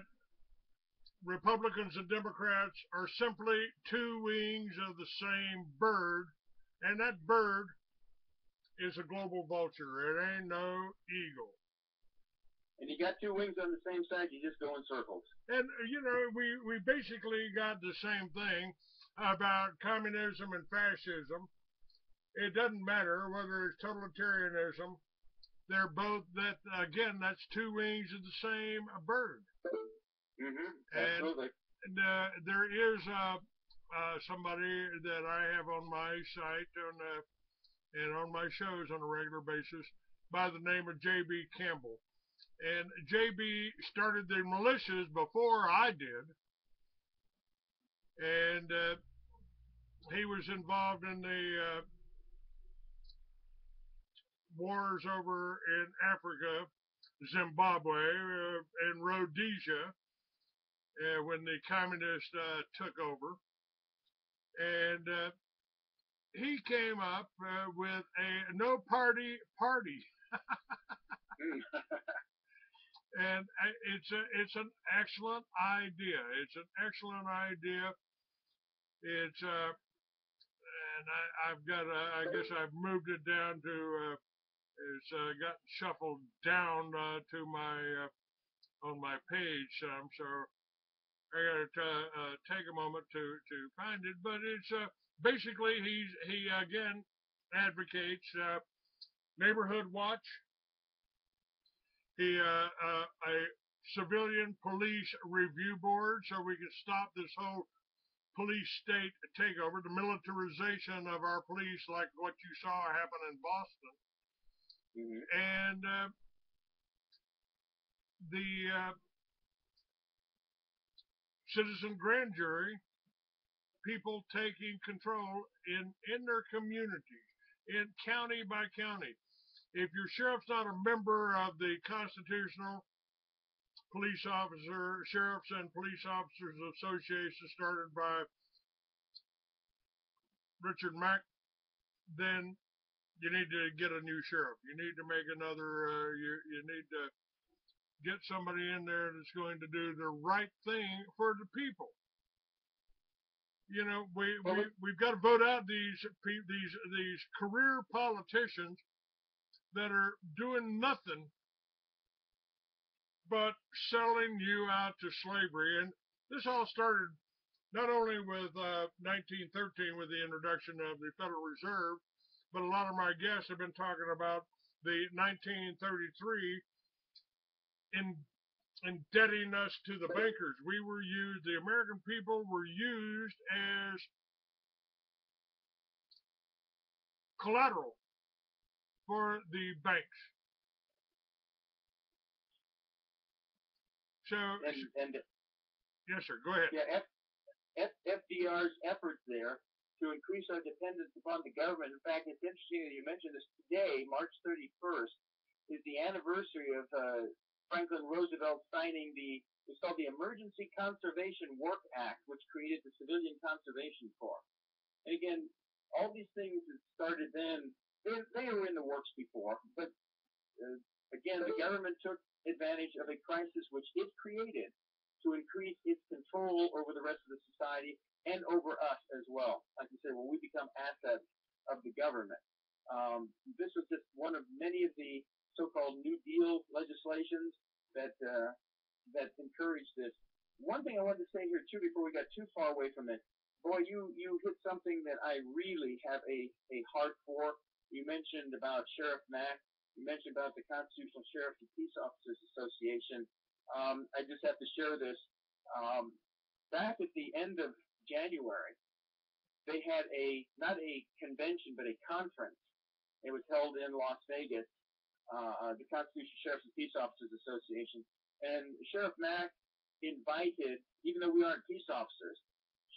Republicans and Democrats are simply two wings of the same bird, and that bird is a global vulture. It ain't no eagle. And you got two wings on the same side, you just go in circles. And, you know, we basically got the same thing about communism and fascism. It doesn't matter whether it's totalitarianism. They're both, that again, that's two wings of the same bird. Mm-hmm. And absolutely. There is somebody that I have on my site and on my shows on a regular basis by the name of J.B. Campbell. And J.B. started the militias before I did. And he was involved in the wars over in Africa, Zimbabwe, and Rhodesia when the communists took over. And he came up with a no party. And it's an excellent idea. It's an excellent idea. It's and I've got I guess I've moved it down to it's got shuffled down to my on my page some, so I got to take a moment to find it. But it's basically he again advocates neighborhood watch. A civilian police review board, so we can stop this whole police state takeover, the militarization of our police, like what you saw happen in Boston. Mm-hmm. And the citizen grand jury, people taking control in their communities, in county by county. If your sheriff's not a member of the Constitutional Sheriffs and Police Officers Association started by Richard Mack, then you need to get a new sheriff. You need to make another, you need to get somebody in there that's going to do the right thing for the people. You know, we've got to vote out these career politicians that are doing nothing but selling you out to slavery. And this all started not only with 1913 with the introduction of the Federal Reserve, but a lot of my guests have been talking about the 1933 indebting us to the bankers. We were used, the American people were used as collateral for the banks. So, and yes, sir. Go ahead. yeah, FDR's efforts there to increase our dependence upon the government. In fact, it's interesting that you mentioned this today, March 31st, is the anniversary of Franklin Roosevelt signing it's called the Emergency Conservation Work Act, which created the Civilian Conservation Corps. And again, all these things that started then, they were in the works before, but again, the government took advantage of a crisis which it created to increase its control over the rest of the society and over us as well. Like you say, well, we become assets of the government. This was just one of many of the so-called New Deal legislations that encouraged this. One thing I wanted to say here too, before we got too far away from it, boy, you hit something that I really have a heart for. You mentioned about Sheriff Mack. You mentioned about the Constitutional Sheriffs and Peace Officers Association. I just have to share this. Back at the end of January, they had not a convention, but a conference. It was held in Las Vegas, the Constitutional Sheriffs and Peace Officers Association. And Sheriff Mack invited, even though we aren't peace officers,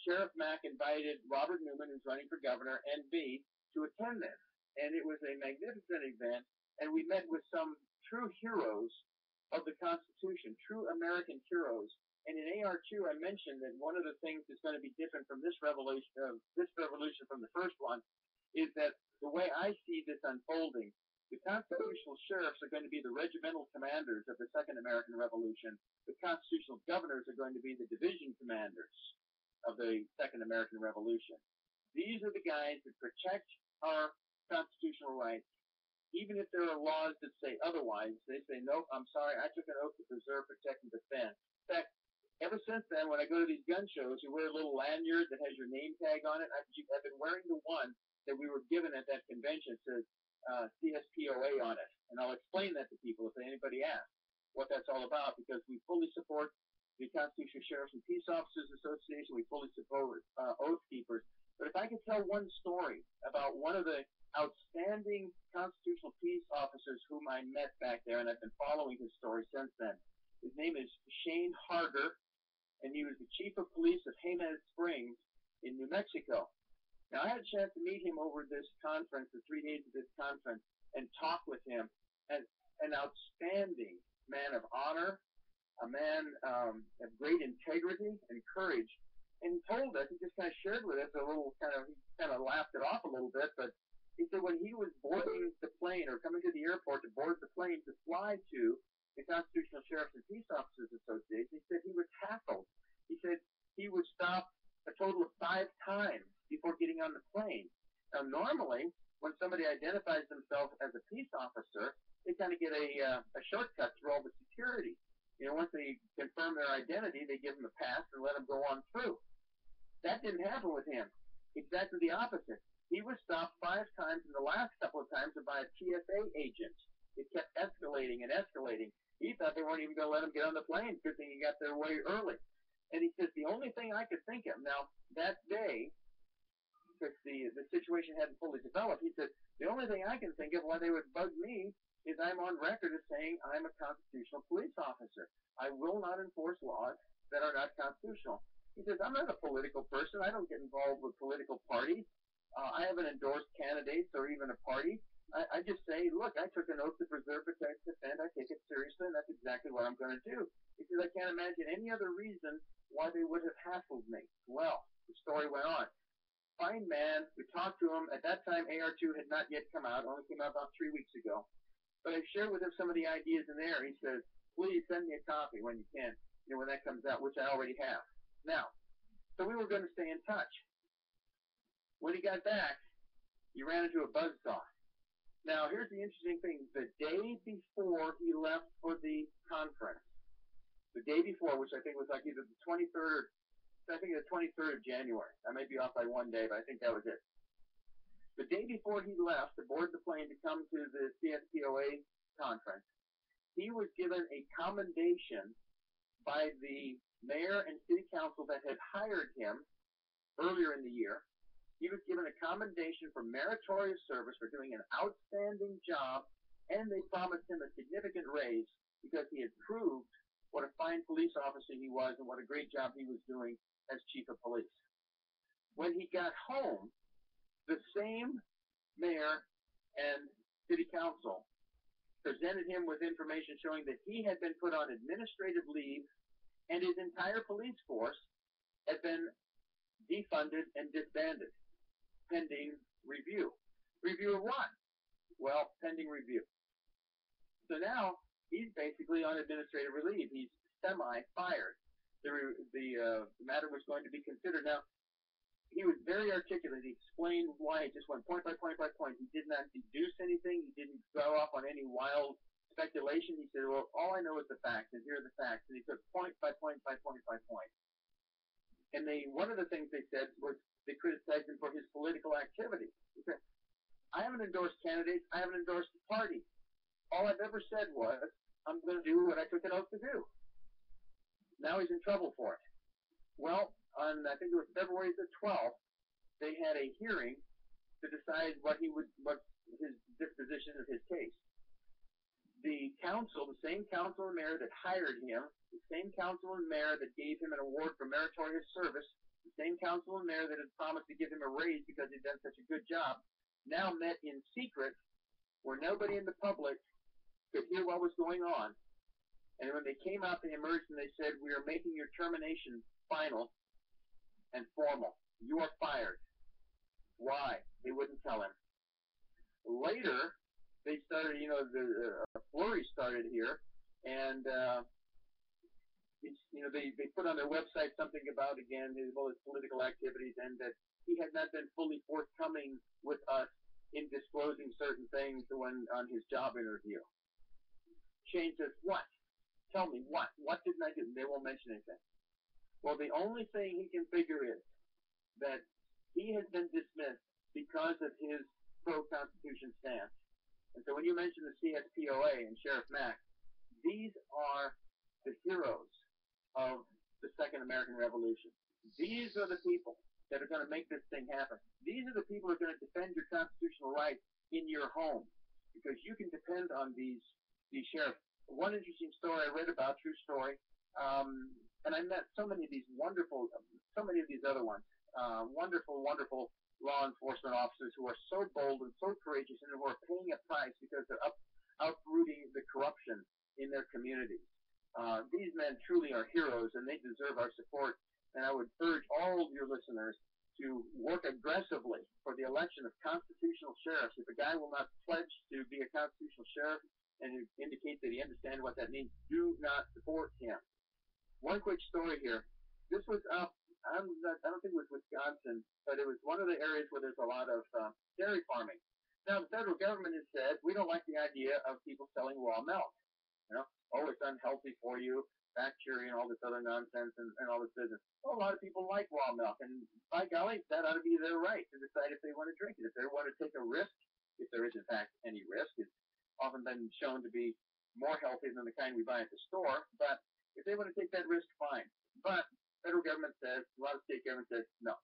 Sheriff Mack invited Robert Newman, who's running for governor, and me to attend this. And it was a magnificent event, and we met with some true heroes of the Constitution, true American heroes. And in AR2, I mentioned that one of the things that's going to be different from this revolution from the first one is that the way I see this unfolding, the constitutional sheriffs are going to be the regimental commanders of the Second American Revolution. The constitutional governors are going to be the division commanders of the Second American Revolution. These are the guys that protect our constitutional rights. Even if there are laws that say otherwise, they say, nope, I'm sorry, I took an oath to preserve, protect, and defend. In fact, ever since then, when I go to these gun shows, you wear a little lanyard that has your name tag on it. I've been wearing the one that we were given at that convention. It says CSPOA on it. And I'll explain that to people if anybody asks what that's all about, because we fully support the Constitutional Sheriffs and Peace Officers Association. We fully support Oath Keepers. But if I could tell one story about one of the outstanding constitutional peace officers whom I met back there, and I've been following his story since then. His name is Shane Harder, and he was the chief of police of Jemez Springs in New Mexico. Now, I had a chance to meet him over this conference, the 3 days of this conference, and talk with him. And an outstanding man of honor, a man of great integrity and courage. And he told us, he just kind of shared with us a little he kind of laughed it off a little bit, but he said when he was boarding the plane or coming to the airport to board the plane to fly to the Constitutional Sheriffs and Peace Officers Association, he said he was hassled. He said he would stop a total of 5 times before getting on the plane. Now, normally, when somebody identifies themselves as a peace officer, they kind of get a shortcut through all the security. You know, once they confirm their identity, they give them a pass and let them go on through. That didn't happen with him. Exactly the opposite. He was stopped 5 times, and the last couple of times by a TSA agent. It kept escalating and escalating. He thought they weren't even going to let him get on the plane. Good thing he got there way early. And he says, the only thing I could think of, now, that day, because the situation hadn't fully developed, he said, the only thing I can think of why they would bug me is I'm on record as saying I'm a constitutional police officer. I will not enforce laws that are not constitutional. He says, I'm not a political person. I don't get involved with political parties. I haven't endorsed candidates or even a party. I just say, look, I took an oath to preserve, protect, defend. I take it seriously, and that's exactly what I'm going to do. He says, I can't imagine any other reason why they would have hassled me. Well, the story went on. Fine man. We talked to him. At that time, AR2 had not yet come out. It only came out about 3 weeks ago. But I shared with him some of the ideas in there. He says, please send me a copy when you can, when that comes out, which I already have. Now, so we were going to stay in touch. When he got back, he ran into a buzzsaw. Now, here's the interesting thing. The day before he left for the conference, the day before, which I think was like either the 23rd of January. I may be off by 1 day, but I think that was it. The day before he left to board the plane to come to the CSPOA conference, he was given a commendation by the mayor and city council that had hired him earlier in the year. He was given a commendation for meritorious service for doing an outstanding job, and they promised him a significant raise because he had proved what a fine police officer he was and what a great job he was doing as chief of police. When he got home, the same mayor and city council presented him with information showing that he had been put on administrative leave and his entire police force had been defunded and disbanded, pending review. Review of what? Well, pending review. So now he's basically on administrative relief. He's semi-fired. The matter was going to be considered. Now, he was very articulate. He explained why. He just went point by point by point. He did not deduce anything. He didn't go off on any wild speculation. He said, well, all I know is the facts, and here are the facts. And he took point by point by point by point. And one of the things they said was they criticized him for his political activity. He said, I haven't endorsed candidates. I haven't endorsed the party. All I've ever said was, I'm going to do what I took an oath to do. Now he's in trouble for it. Well, on, I think it was February the 12th, they had a hearing to decide what his disposition of his case. The council, the same council and mayor that hired him, the same council and mayor that gave him an award for meritorious service, the same council and mayor that had promised to give him a raise because he'd done such a good job, now met in secret where nobody in the public could hear what was going on. And when they came out, they emerged and they said, we are making your termination final and formal. You are fired. Why? They wouldn't tell him. Later, they started, a flurry started here, and they put on their website something about, again, his political activities, and that he had not been fully forthcoming with us in disclosing certain things when on his job interview. Shane says, what? Tell me, what? What didn't I do? And they won't mention anything. Well, the only thing he can figure is that he has been dismissed because of his pro-Constitution stance. And so when you mention the CSPOA and Sheriff Mack, these are the heroes of the Second American Revolution. These are the people that are going to make this thing happen. These are the people who are going to defend your constitutional rights in your home, because you can depend on these sheriffs. One interesting story I read about, true story, and I met so many of these other ones, wonderful law enforcement officers who are so bold and so courageous and who are paying a price because they're uprooting the corruption in their communities. These men truly are heroes, and they deserve our support. And I would urge all of your listeners to work aggressively for the election of constitutional sheriffs. If a guy will not pledge to be a constitutional sheriff and indicate that he understands what that means, do not support him. One quick story here. This was up, I don't think it was Wisconsin, but it was one of the areas where there's a lot of dairy farming. Now, the federal government has said, we don't like the idea of people selling raw milk. It's unhealthy for you, bacteria and all this other nonsense and all this business. Well, a lot of people like raw milk, and by golly, that ought to be their right to decide if they want to drink it. If they want to take a risk, if there is in fact any risk, it's often been shown to be more healthy than the kind we buy at the store, but if they want to take that risk, fine. But federal government says, a lot of state government says, no.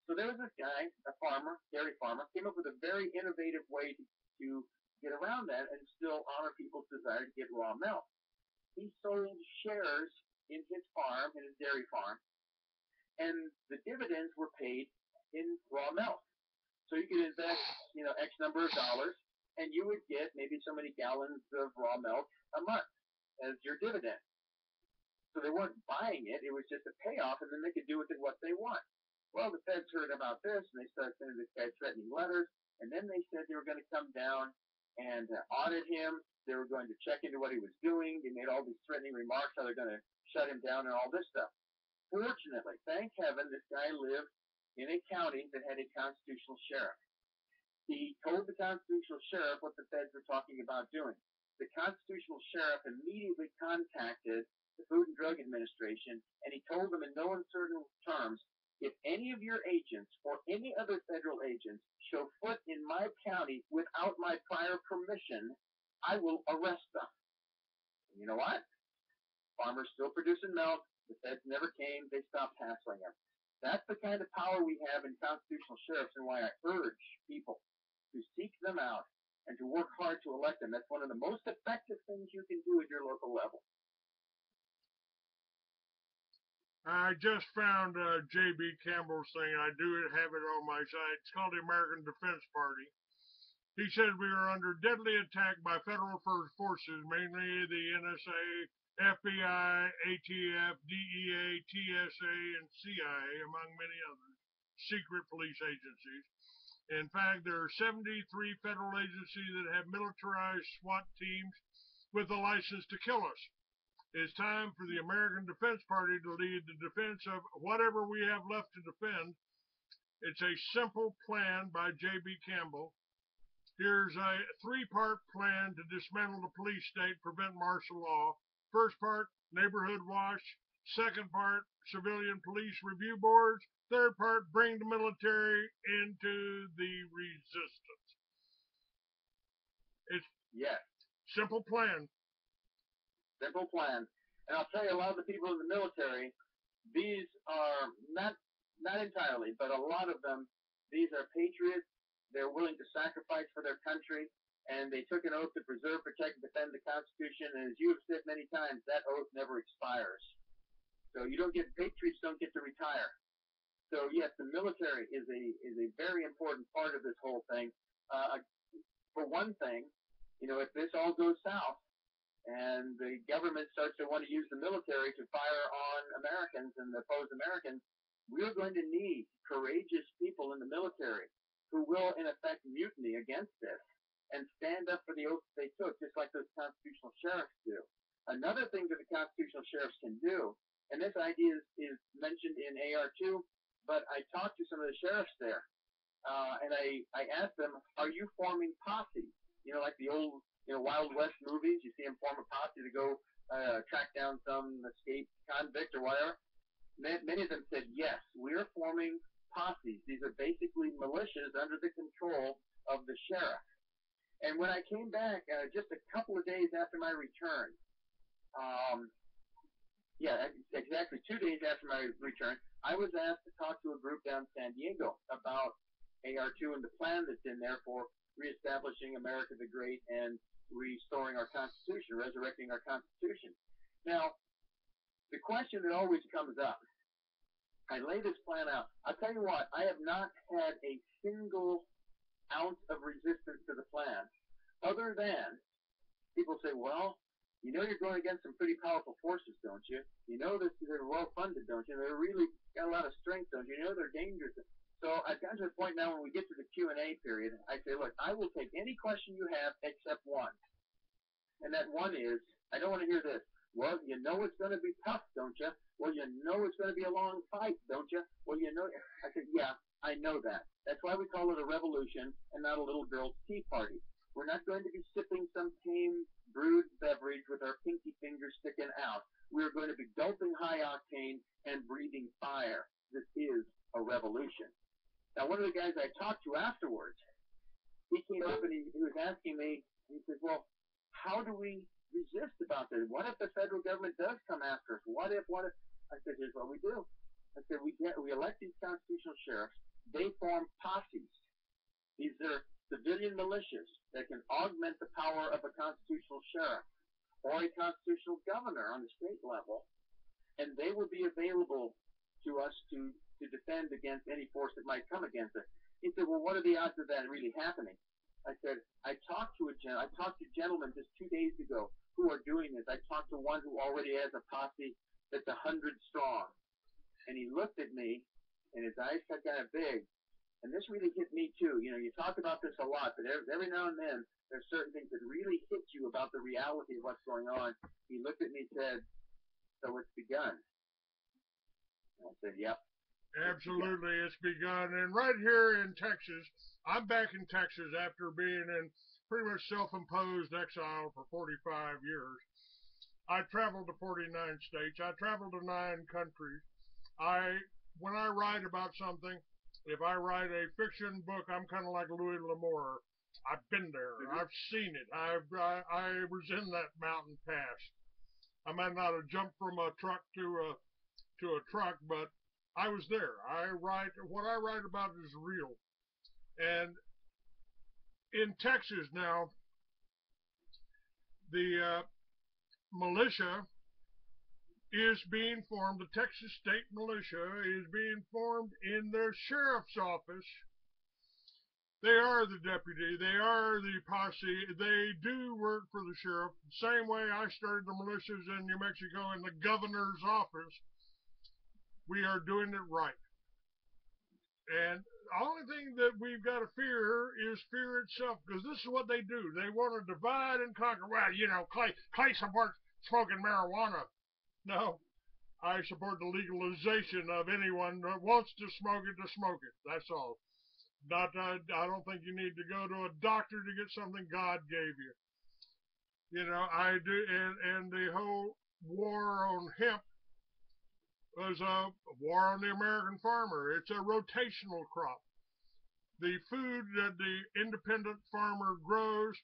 So there was this guy, a farmer, dairy farmer, came up with a very innovative way to get around that and still honor people's desire to get raw milk. He sold shares in his farm, in his dairy farm, and the dividends were paid in raw milk. So you could invest, X number of dollars, and you would get maybe so many gallons of raw milk a month as your dividend. So they weren't buying it. It was just a payoff, and then they could do with it what they want. Well, the feds heard about this, and they started sending this guy threatening letters, and then they said they were going to come down and audit him. They were going to check into what he was doing. They made all these threatening remarks, how they're going to shut him down and all this stuff. Fortunately, thank heaven, this guy lived in a county that had a constitutional sheriff. He told the constitutional sheriff what the feds were talking about doing. The constitutional sheriff immediately contacted the Food and Drug Administration, and he told them in no uncertain terms, if any of your agents or any other federal agents show foot in my county without my prior permission, I will arrest them. And you know what? Farmers still producing milk. The feds never came. They stopped hassling him. That's the kind of power we have in constitutional sheriffs, and why I urge people to seek them out and to work hard to elect them. That's one of the most effective things you can do at your local level. I just found J.B. Campbell's thing. I do have it on my site. It's called the American Defense Party. He said we are under deadly attack by federal forces, mainly the NSA, FBI, ATF, DEA, TSA, and CIA, among many others, secret police agencies. In fact, there are 73 federal agencies that have militarized SWAT teams with a license to kill us. It's time for the American Defense Party to lead the defense of whatever we have left to defend. It's a simple plan by J.B. Campbell. Here's a three-part plan to dismantle the police state, prevent martial law. First part, neighborhood watch. Second part, civilian police review boards. Third part, bring the military into the resistance. It's simple plan. Simple plan. And I'll tell you, a lot of the people in the military, these are not entirely, but a lot of them, these are patriots. They're willing to sacrifice for their country, and they took an oath to preserve, protect, and defend the Constitution. And as you have said many times, that oath never expires. So patriots don't get to retire. So yes, the military is a very important part of this whole thing. For one thing, if this all goes south, and the government starts to want to use the military to fire on Americans and oppose Americans, we're going to need courageous people in the military who will, in effect, mutiny against this and stand up for the oath they took, just like those constitutional sheriffs do. Another thing that the constitutional sheriffs can do, and this idea is mentioned in AR2, but I talked to some of the sheriffs there, and I asked them, are you forming posses? Like the old Wild West movies, you see them form a posse to go track down some escaped convict or whatever. Many of them said, yes, we're forming posses. These are basically militias under the control of the sheriff. And when I came back, just a couple of days after my return, exactly 2 days after my return, I was asked to talk to a group down in San Diego about AR2 and the plan that's in there for reestablishing America the Great and restoring our Constitution, resurrecting our Constitution. Now, the question that always comes up, I lay this plan out. I'll tell you what, I have not had a single ounce of resistance to the plan, other than people say, well, you're going against some pretty powerful forces, don't you? You know that they're well-funded, don't you? They're really got a lot of strength, don't you? You know they're dangerous. So I've gotten to the point now when we get to the Q&A period, I say, look, I will take any question you have except one. And that one is, I don't want to hear this. Well, you know it's going to be tough, don't you? Well, you know it's going to be a long fight, don't you? Well, I said, yeah, I know that. That's why we call it a revolution and not a little girl's tea party. We're not going to be sipping some tame brewed beverage with our pinky fingers sticking out. We're going to be gulping high octane and breathing fire. This is a revolution. Now, one of the guys I talked to afterwards, he came up and he was asking me, he says, well, how do we resist about this? What if the federal government does come after us? What if? I said, here's what we do. I said, we elect these constitutional sheriffs. They form posses. These are civilian militias that can augment the power of a constitutional sheriff or a constitutional governor on the state level, and they will be available to us to defend against any force that might come against us. He said, well, what are the odds of that really happening? I said, I talked to gentlemen just 2 days ago who are doing this. I talked to one who already has a posse that's 100 strong. And he looked at me, and his eyes got kind of big. And this really hit me, too. You talk about this a lot, but every now and then there's certain things that really hit you about the reality of what's going on. He looked at me and said, so it's begun. And I said, yep. Absolutely, it's begun. And right here in Texas, I'm back in Texas after being in pretty much self-imposed exile for 45 years. I traveled to 49 states. I traveled to 9 countries. When I write about something, if I write a fiction book, I'm kind of like Louis L'Amour. I've been there. Mm-hmm. I've seen it. I was in that mountain pass. I might not have jumped from a truck to a truck, but I was there. What I write about is real. And in Texas now, the militia is being formed. The Texas State Militia is being formed in their sheriff's office. They are the deputy. They are the posse. They do work for the sheriff. Same way I started the militias in New Mexico in the governor's office. We are doing it right. And the only thing that we've got to fear is fear itself, because this is what they do. They want to divide and conquer. Well, you know, Clay supports smoking marijuana. No, I support the legalization of anyone that wants to smoke it. That's all. I don't think you need to go to a doctor to get something God gave you. You know, I do, and the whole war on hemp was a war on the American farmer. It's a rotational crop. The food that the independent farmer grows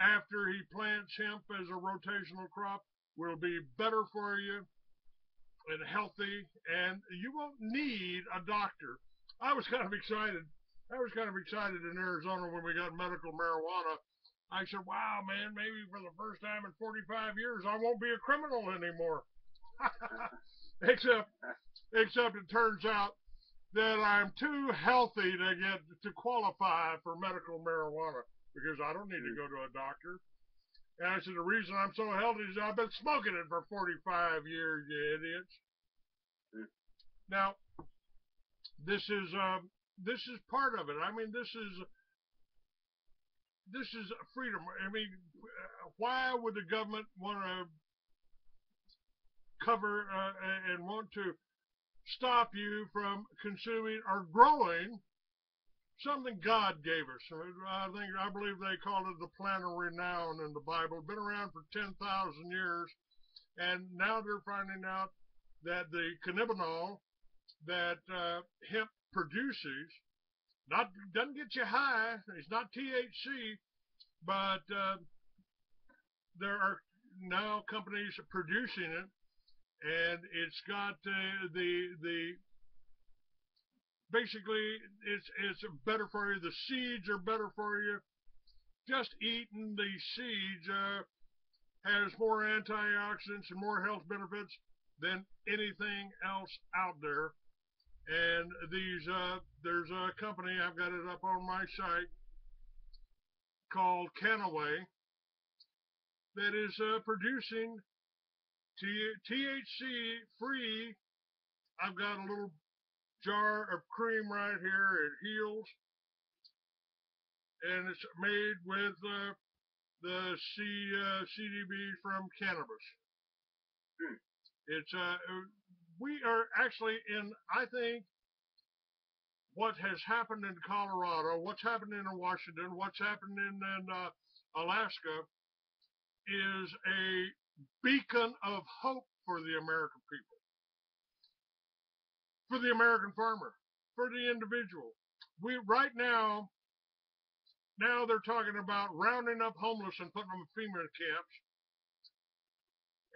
after he plants hemp as a rotational crop will be better for you and healthy, and you won't need a doctor. I was kind of excited in Arizona when we got medical marijuana. I said, wow, man, maybe for the first time in 45 years, I won't be a criminal anymore. Except it turns out that I'm too healthy to qualify for medical marijuana, because I don't need to go to a doctor. And I said, the reason I'm so healthy is I've been smoking it for 45 years, you idiots. Now, this is part of it. I mean, this is freedom. I mean, why would the government want to cover and want to stop you from consuming or growing something God gave us? I believe they call it the plant of renown in the Bible. Been around for 10,000 years, and now they're finding out that the cannabinol that hemp produces doesn't get you high. It's not THC, but there are now companies producing it, and it's got basically it's better for you. The seeds are better for you. Just eating the seeds has more antioxidants and more health benefits than anything else out there. And there's a company, I've got it up on my site, called Canaway, that is producing THC free. I've got a little jar of cream right here. It heals, and it's made with the CDB from cannabis. It's we are actually in, I think, what has happened in Colorado, what's happening in Washington, what's happening in Alaska is a beacon of hope for the American people, for the American farmer, for the individual. Right now they're talking about rounding up homeless and putting them in FEMA camps.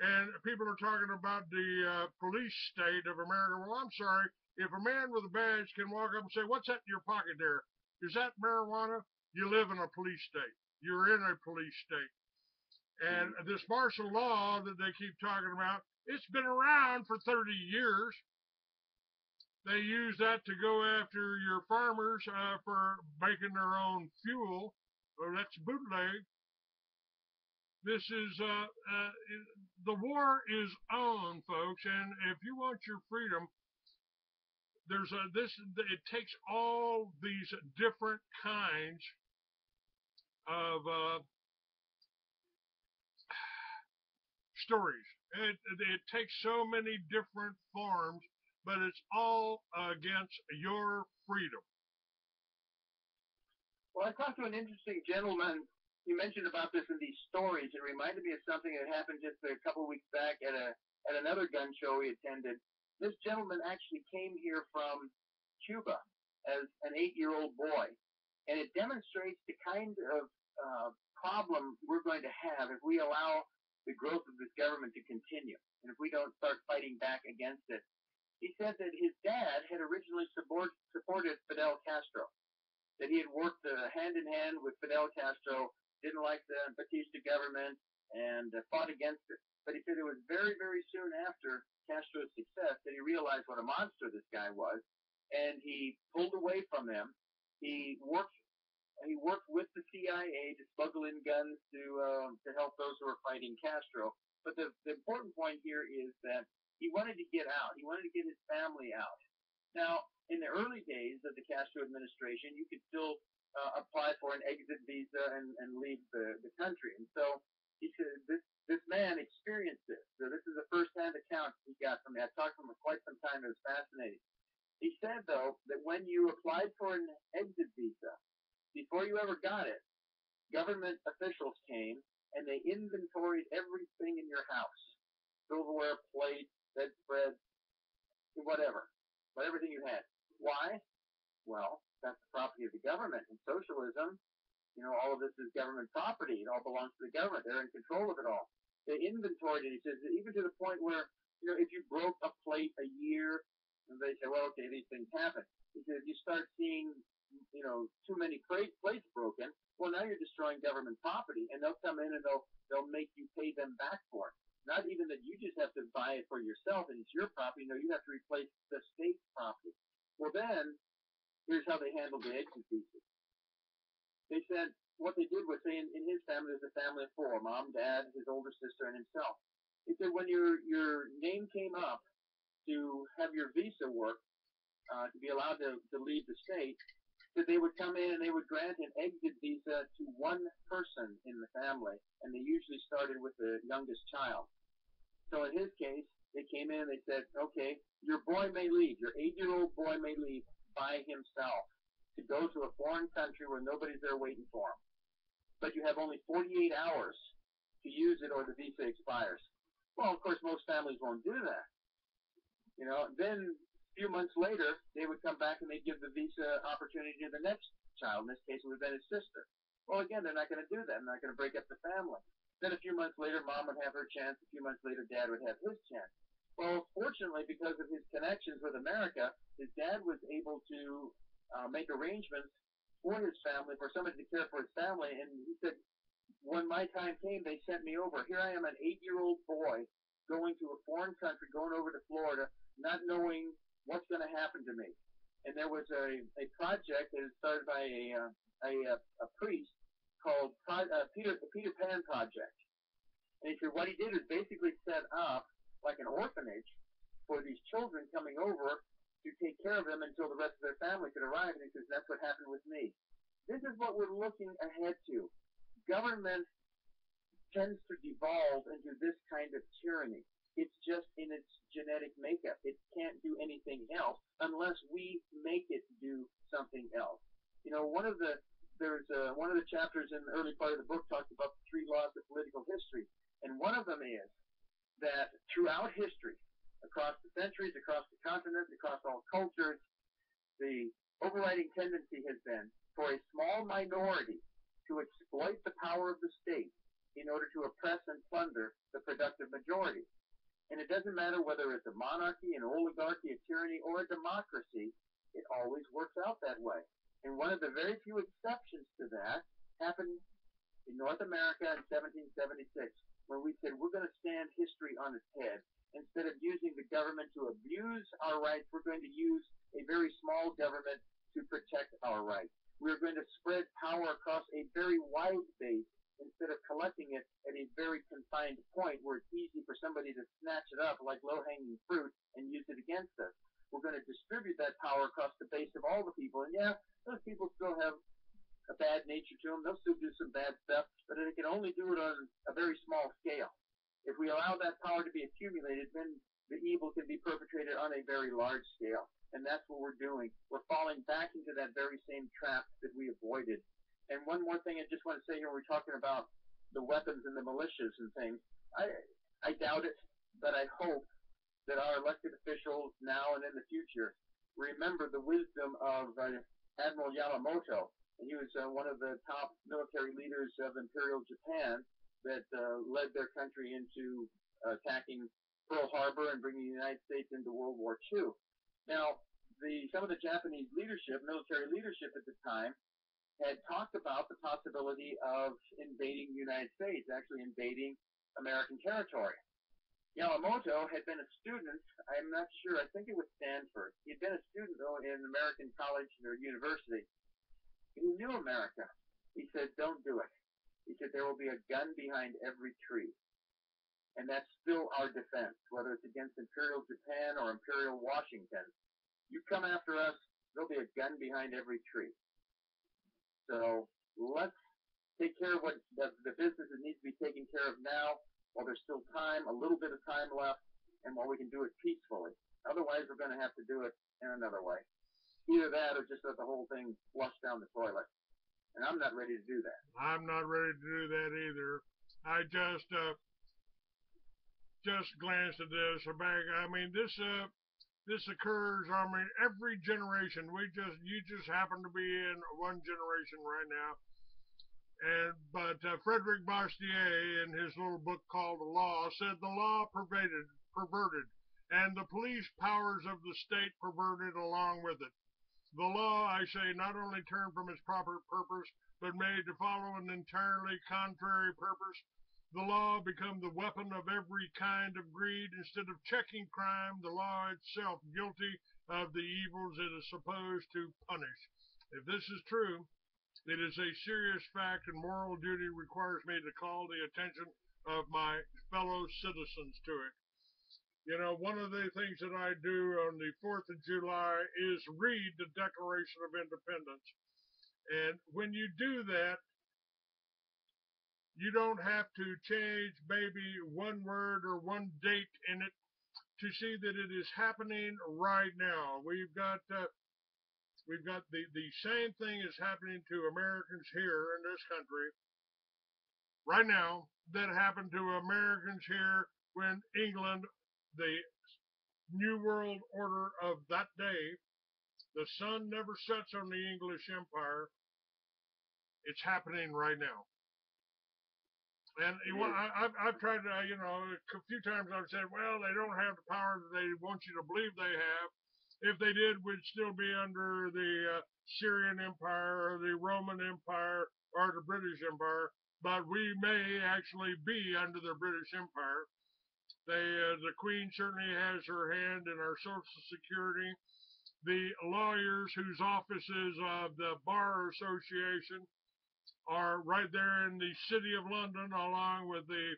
And people are talking about the police state of America. Well, I'm sorry. If a man with a badge can walk up and say, what's that in your pocket there? Is that marijuana? You live in a police state. You're in a police state. And this martial law that they keep talking about, it's been around for 30 years. They use that to go after your farmers for making their own fuel. Well, that's bootleg. This is the war is on, folks, and if you want your freedom, it takes all these different kinds of stories. It takes so many different forms, but it's all against your freedom. Well, I talked to an interesting gentleman. You mentioned about this in these stories. It reminded me of something that happened just a couple of weeks back at another gun show he attended. This gentleman actually came here from Cuba as an 8-year-old boy, and it demonstrates the kind of problem we're going to have if we allow the growth of this government to continue, and if we don't start fighting back against it. He said that his dad had originally supported Fidel Castro, that he had worked hand in hand with Fidel Castro, didn't like the Batista government, and fought against it. But he said it was very, very soon after Castro's success that he realized what a monster this guy was, and he pulled away from them. He worked with the CIA to smuggle in guns to help those who were fighting Castro. But the important point here is that he wanted to get out. He wanted to get his family out. Now, in the early days of the Castro administration, you could still apply for an exit visa and leave the country. And so he said this man experienced this. So this is a first-hand account he got from me. I talked to him for quite some time. It was fascinating. He said, though, that when you applied for an exit visa, before you ever got it, government officials came and they inventoried everything in your house. Silverware, plates, bedspreads, whatever everything you had. Why? Well, that's the property of the government. In socialism, all of this is government property. It all belongs to the government. They're in control of it all. They inventoried it. He says, even to the point where, if you broke a plate a year, and they say, well, okay, these things happen. He says, you start seeing, too many plates broken. Well, now you're destroying government property, and they'll come in and they'll make you pay them back for it. Not even that you just have to buy it for yourself and it's your property. No, you have to replace the state's property. Well, then, here's how they handled the exit visas. They said what they did was say in his family, there's a family of four, mom, dad, his older sister, and himself. He said when your name came up to have your visa work, to be allowed to leave the state, that they would come in and they would grant an exit visa to one person in the family, and they usually started with the youngest child. So in his case, they came in and they said, okay, your boy may leave, your 8-year-old boy may leave by himself to go to a foreign country where nobody's there waiting for him. But you have only 48 hours to use it or the visa expires. Well, of course, most families won't do that. Then a few months later, they would come back and they'd give the visa opportunity to the next child. In this case, it would have been his sister. Well, again, they're not going to do that. They're not going to break up the family. Then a few months later, mom would have her chance. A few months later, dad would have his chance. Well, fortunately, because of his connections with America, his dad was able to make arrangements for his family, for somebody to care for his family. And he said, when my time came, they sent me over. Here I am, an 8-year-old boy going to a foreign country, going over to Florida, not knowing what's going to happen to me. And there was a project that was started by a priest called Peter Pan Project. And he said what he did is basically set up like an orphanage for these children coming over to take care of them until the rest of their family could arrive. And he says that's what happened with me. This is what we're looking ahead to. Government tends to devolve into this kind of tyranny. It's just in its genetic makeup. It can't do anything else unless we make it do something else. One of the chapters in the early part of the book talks about the 3 laws of political history, and one of them is that throughout history, across the centuries, across the continents, across all cultures, the overriding tendency has been for a small minority to exploit the power of the state in order to oppress and plunder the productive majority. And it doesn't matter whether it's a monarchy, an oligarchy, a tyranny, or a democracy, it always works out that way. And one of the very few exceptions to that happened in North America in 1776, when we said we're going to stand history on its head. Instead of using the government to abuse our rights, we're going to use a very small government to protect our rights. We're going to spread power across a very wide base instead of collecting it at a very confined point where it's easy for somebody to snatch it up like low-hanging fruit and use it against us. We're going to distribute that power across the base of all the people. And yeah, those people still have a bad nature to them. They'll still do some bad stuff, but they can only do it on a very small scale. If we allow that power to be accumulated, then the evil can be perpetrated on a very large scale. And that's what we're doing. We're falling back into that very same trap that we avoided. And one more thing I just want to say here, we're talking about the weapons and the militias and things. I doubt it, but I hope that our elected officials now and in the future remember the wisdom of Admiral Yamamoto. And he was one of the top military leaders of Imperial Japan that led their country into attacking Pearl Harbor and bringing the United States into World War II. Now, some of the Japanese leadership, military leadership at the time, had talked about the possibility of invading the United States, actually invading American territory. Yamamoto had been a student, I'm not sure, I think it was Stanford. He'd been a student, though, in American college or university. He knew America. He said, don't do it. He said, there will be a gun behind every tree. And that's still our defense, whether it's against Imperial Japan or Imperial Washington. You come after us, there'll be a gun behind every tree. So let's take care of the business that needs to be taken care of now, while there's still time, a little bit of time left, and while we can do it peacefully. Otherwise, we're going to have to do it in another way. Either that or just let the whole thing flush down the toilet. And I'm not ready to do that. I'm not ready to do that either. I just glanced at this. I mean, this occurs. I mean, every generation. You just happen to be in one generation right now. But Frederick Bastiat, in his little book called The Law, said the law perverted, and the police powers of the state perverted along with it. The law, I say, not only turned from its proper purpose, but made to follow an entirely contrary purpose. The law become the weapon of every kind of greed. Instead of checking crime, the law itself guilty of the evils it is supposed to punish. If this is true, it is a serious fact, and moral duty requires me to call the attention of my fellow citizens to it. You know, one of the things that I do on the 4th of July is read the Declaration of Independence. And when you do that, you don't have to change maybe one word or one date in it to see that it is happening right now. We've got the same thing is happening to Americans here in this country right now that happened to Americans here when England, the New World Order of that day, the sun never sets on the English Empire. It's happening right now. And I've tried to, a few times I've said, well, they don't have the power that they want you to believe they have. If they did, we'd still be under the Syrian Empire or the Roman Empire or the British Empire, but we may actually be under the British Empire. The Queen certainly has her hand in our Social Security. The lawyers whose offices of the Bar Association are right there in the City of London, along with the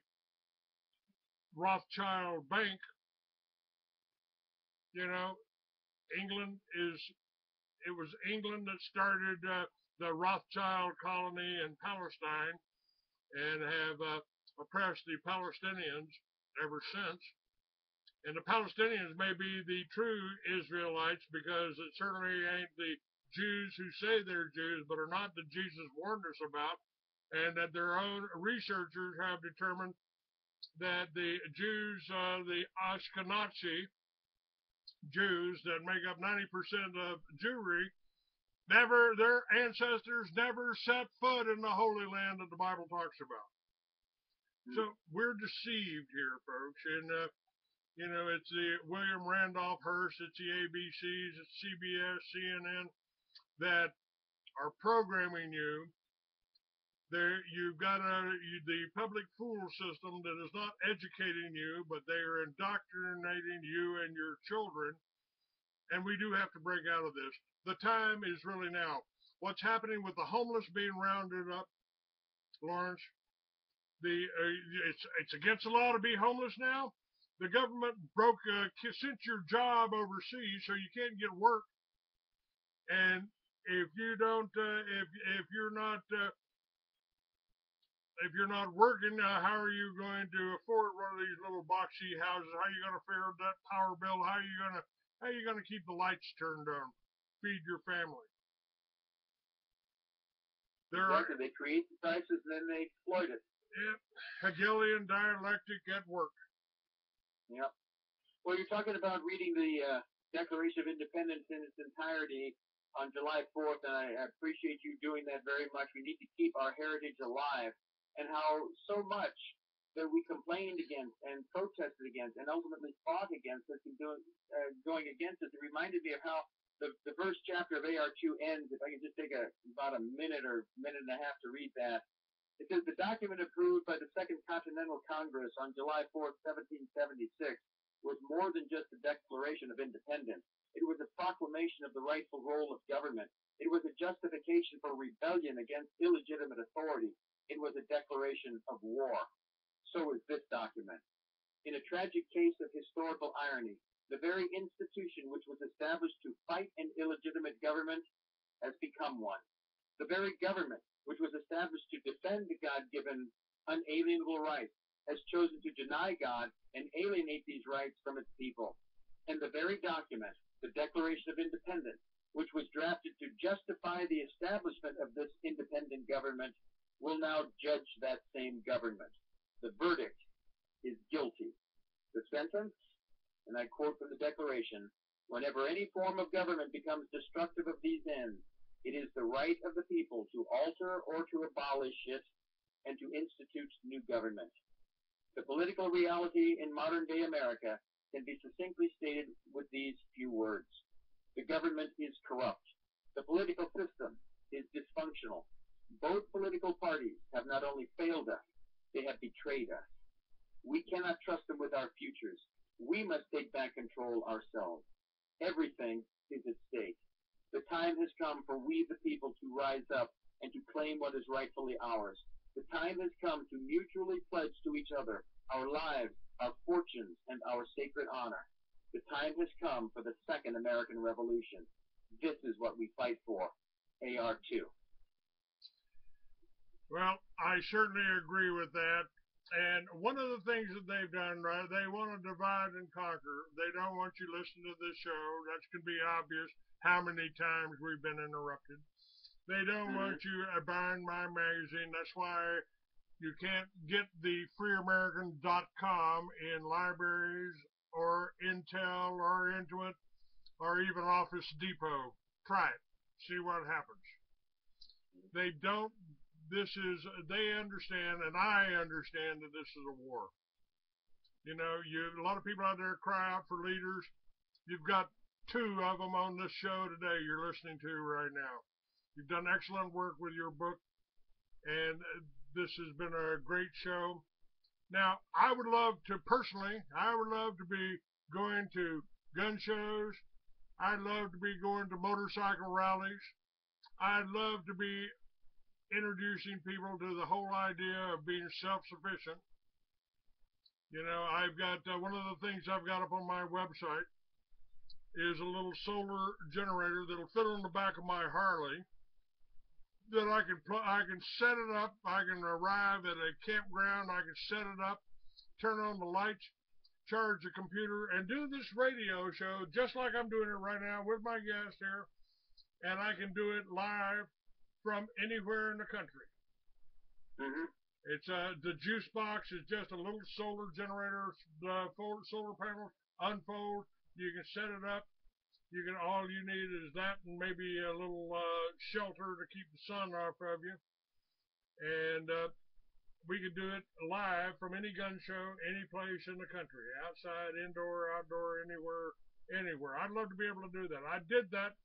Rothschild Bank. You know, it was England that started the Rothschild colony in Palestine and have oppressed the Palestinians ever since. And the Palestinians may be the true Israelites, because it certainly ain't the Jews who say they're Jews but are not, that Jesus warned us about, and that their own researchers have determined that the Jews, the Ashkenazi Jews that make up 90% of Jewry, their ancestors never set foot in the Holy Land that the Bible talks about. So we're deceived here, folks. And, it's the William Randolph Hearst, it's the ABCs, it's CBS, CNN that are programming you. You've got the public school system that is not educating you, but they are indoctrinating you and your children. And we do have to break out of this. The time is really now. What's happening with the homeless being rounded up, Lawrence? It's against the law to be homeless now. The government sent your job overseas, so you can't get work. And if you don't, if you're not working, how are you going to afford one of these little boxy houses? How are you going to pay that power bill? How are you going to keep the lights turned on? Feed your family. They create the prices and then they exploit it. Yep. Hegelian dialectic at work. Yep. Well, you're talking about reading the Declaration of Independence in its entirety on July 4th, and I appreciate you doing that very much. We need to keep our heritage alive, and how so much that we complained against and protested against and ultimately fought against us and going against us. It reminded me of how the first chapter of AR2 ends. If I can just take about a minute or minute and a half to read that. It says, the document approved by the Second Continental Congress on July 4th, 1776 was more than just a declaration of independence. It was a proclamation of the rightful role of government. It was a justification for rebellion against illegitimate authority. It was a declaration of war. So is this document. In a tragic case of historical irony, the very institution which was established to fight an illegitimate government has become one. The very government which was established to defend the God-given unalienable rights has chosen to deny God and alienate these rights from its people. And the very document, the Declaration of Independence, which was drafted to justify the establishment of this independent government, will now judge that same government. The verdict is guilty. The sentence, and I quote from the Declaration, whenever any form of government becomes destructive of these ends, it is the right of the people to alter or to abolish it and to institute new government. The political reality in modern-day America can be succinctly stated with these few words. The government is corrupt. The political system is dysfunctional. Both political parties have not only failed us, they have betrayed us. We cannot trust them with our futures. We must take back control ourselves. Everything is at stake. The time has come for we the people to rise up and to claim what is rightfully ours. The time has come to mutually pledge to each other our lives, our fortunes, and our sacred honor. The time has come for the Second American Revolution. This is what we fight for. AR2. Well, I certainly agree with that. And one of the things that they've done, right, they want to divide and conquer. They don't want you listening to this show. That can be obvious how many times we've been interrupted. They don't want you buying my magazine. That's why you can't get the freeamerican.com in libraries or Intel or Intuit or even Office Depot. Try it. See what happens. They don't. They understand, and I understand that this is a war. You know, a lot of people out there cry out for leaders. You've got two of them on this show today you're listening to right now. You've done excellent work with your book, and this has been a great show. Now, I would love to be going to gun shows. I'd love to be going to motorcycle rallies. I'd love to be introducing people to the whole idea of being self-sufficient. You know, I've got one of the things I've got up on my website is a little solar generator that'll fit on the back of my Harley that I can set it up. I can arrive at a campground. I can set it up, turn on the lights, charge the computer, and do this radio show just like I'm doing it right now with my guest here. And I can do it live from anywhere in the country. It's the juice box is just a little solar generator. The solar panels unfold. You can set it up. All you need is that and maybe a little shelter to keep the sun off of you. And we can do it live from any gun show, any place in the country, outside, indoor, outdoor, anywhere. I'd love to be able to do that. I did that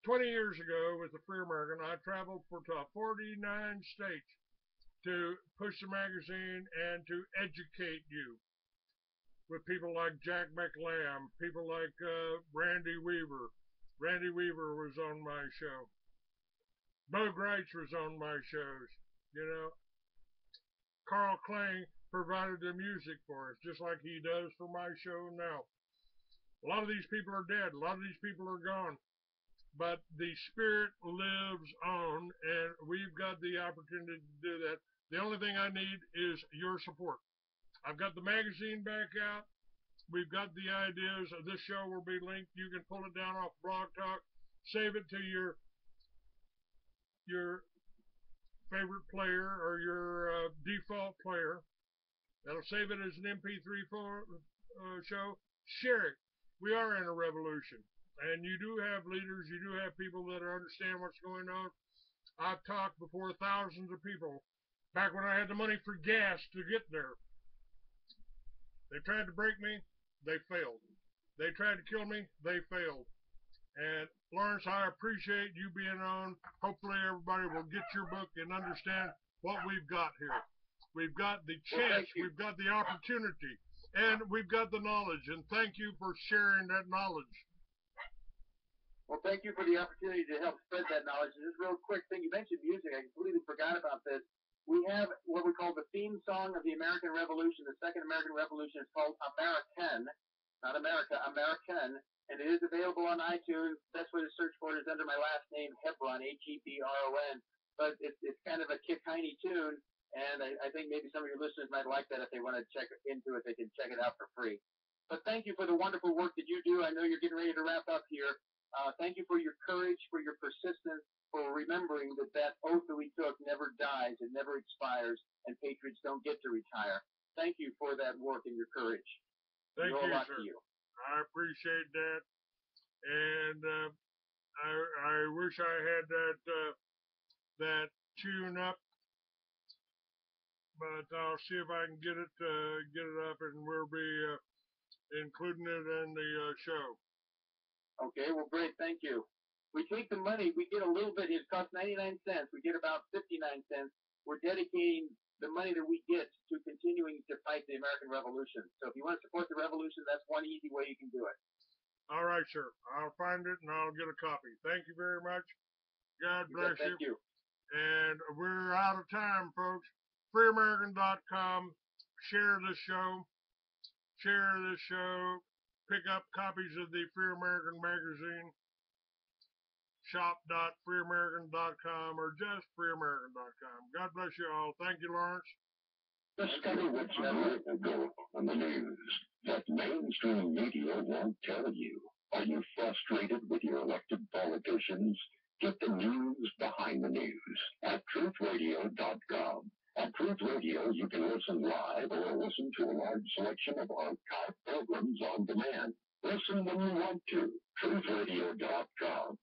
20 years ago with the Free American. I traveled to 49 states to push the magazine and to educate you with people like Jack McLam, people like Randy Weaver. Randy Weaver was on my show. Bo Greitz was on my shows. You know, Carl Klang provided the music for us, just like he does for my show now. A lot of these people are dead. A lot of these people are gone. But the spirit lives on, and we've got the opportunity to do that. The only thing I need is your support. I've got the magazine back out. We've got the ideas. This show will be linked. You can pull it down off Blog Talk, save it to your favorite player or your default player. That'll save it as an MP3 show. Share it. We are in a revolution. And you do have leaders. You do have people that understand what's going on. I've talked before thousands of people back when I had the money for gas to get there. They tried to break me, they failed. They tried to kill me, they failed. And Lawrence, I appreciate you being on. Hopefully everybody will get your book and understand what we've got here. We've got the chance, we've got the opportunity, and we've got the knowledge. And thank you for sharing that knowledge. Well, thank you for the opportunity to help spread that knowledge. And just real quick thing, you mentioned music. I completely forgot about this. We have what we call the theme song of the American Revolution, the Second American Revolution. It's called American, not America, American. And it is available on iTunes. Best way to search for it is under my last name, Hebron, Hebron. But it's kind of a Kick-Hiney tune. And I think maybe some of your listeners might like that. If they want to check into it, they can check it out for free. But thank you for the wonderful work that you do. I know you're getting ready to wrap up here. Thank you for your courage, for your persistence, for remembering that oath that we took never dies, it never expires, and patriots don't get to retire. Thank you for that work and your courage. Thank you, a lot sir. to you. I appreciate that. And I wish I had that tune up. But I'll see if I can get it up, and we'll be including it in the show. Okay, well, great, thank you. We take the money, we get a little bit. It costs 99 cents. We get about 59 cents. We're dedicating the money that we get to continuing to fight the American Revolution. So if you want to support the revolution, that's one easy way you can do it. All right, sir. I'll find it, and I'll get a copy. Thank you very much. God bless you. Thank you. And we're out of time, folks. FreeAmerican.com. Share this show. Share this show. Pick up copies of the Free American magazine. Shop.freeamerican.com or just freeamerican.com. God bless you all. Thank you, Lawrence. Discover what's never ago on the news that mainstream media won't tell you. Are you frustrated with your elected politicians? Get the news behind the news at truthradio.com. At Truth Radio, you can listen live or listen to a large selection of archived programs on demand. Listen when you want to. truthradio.com.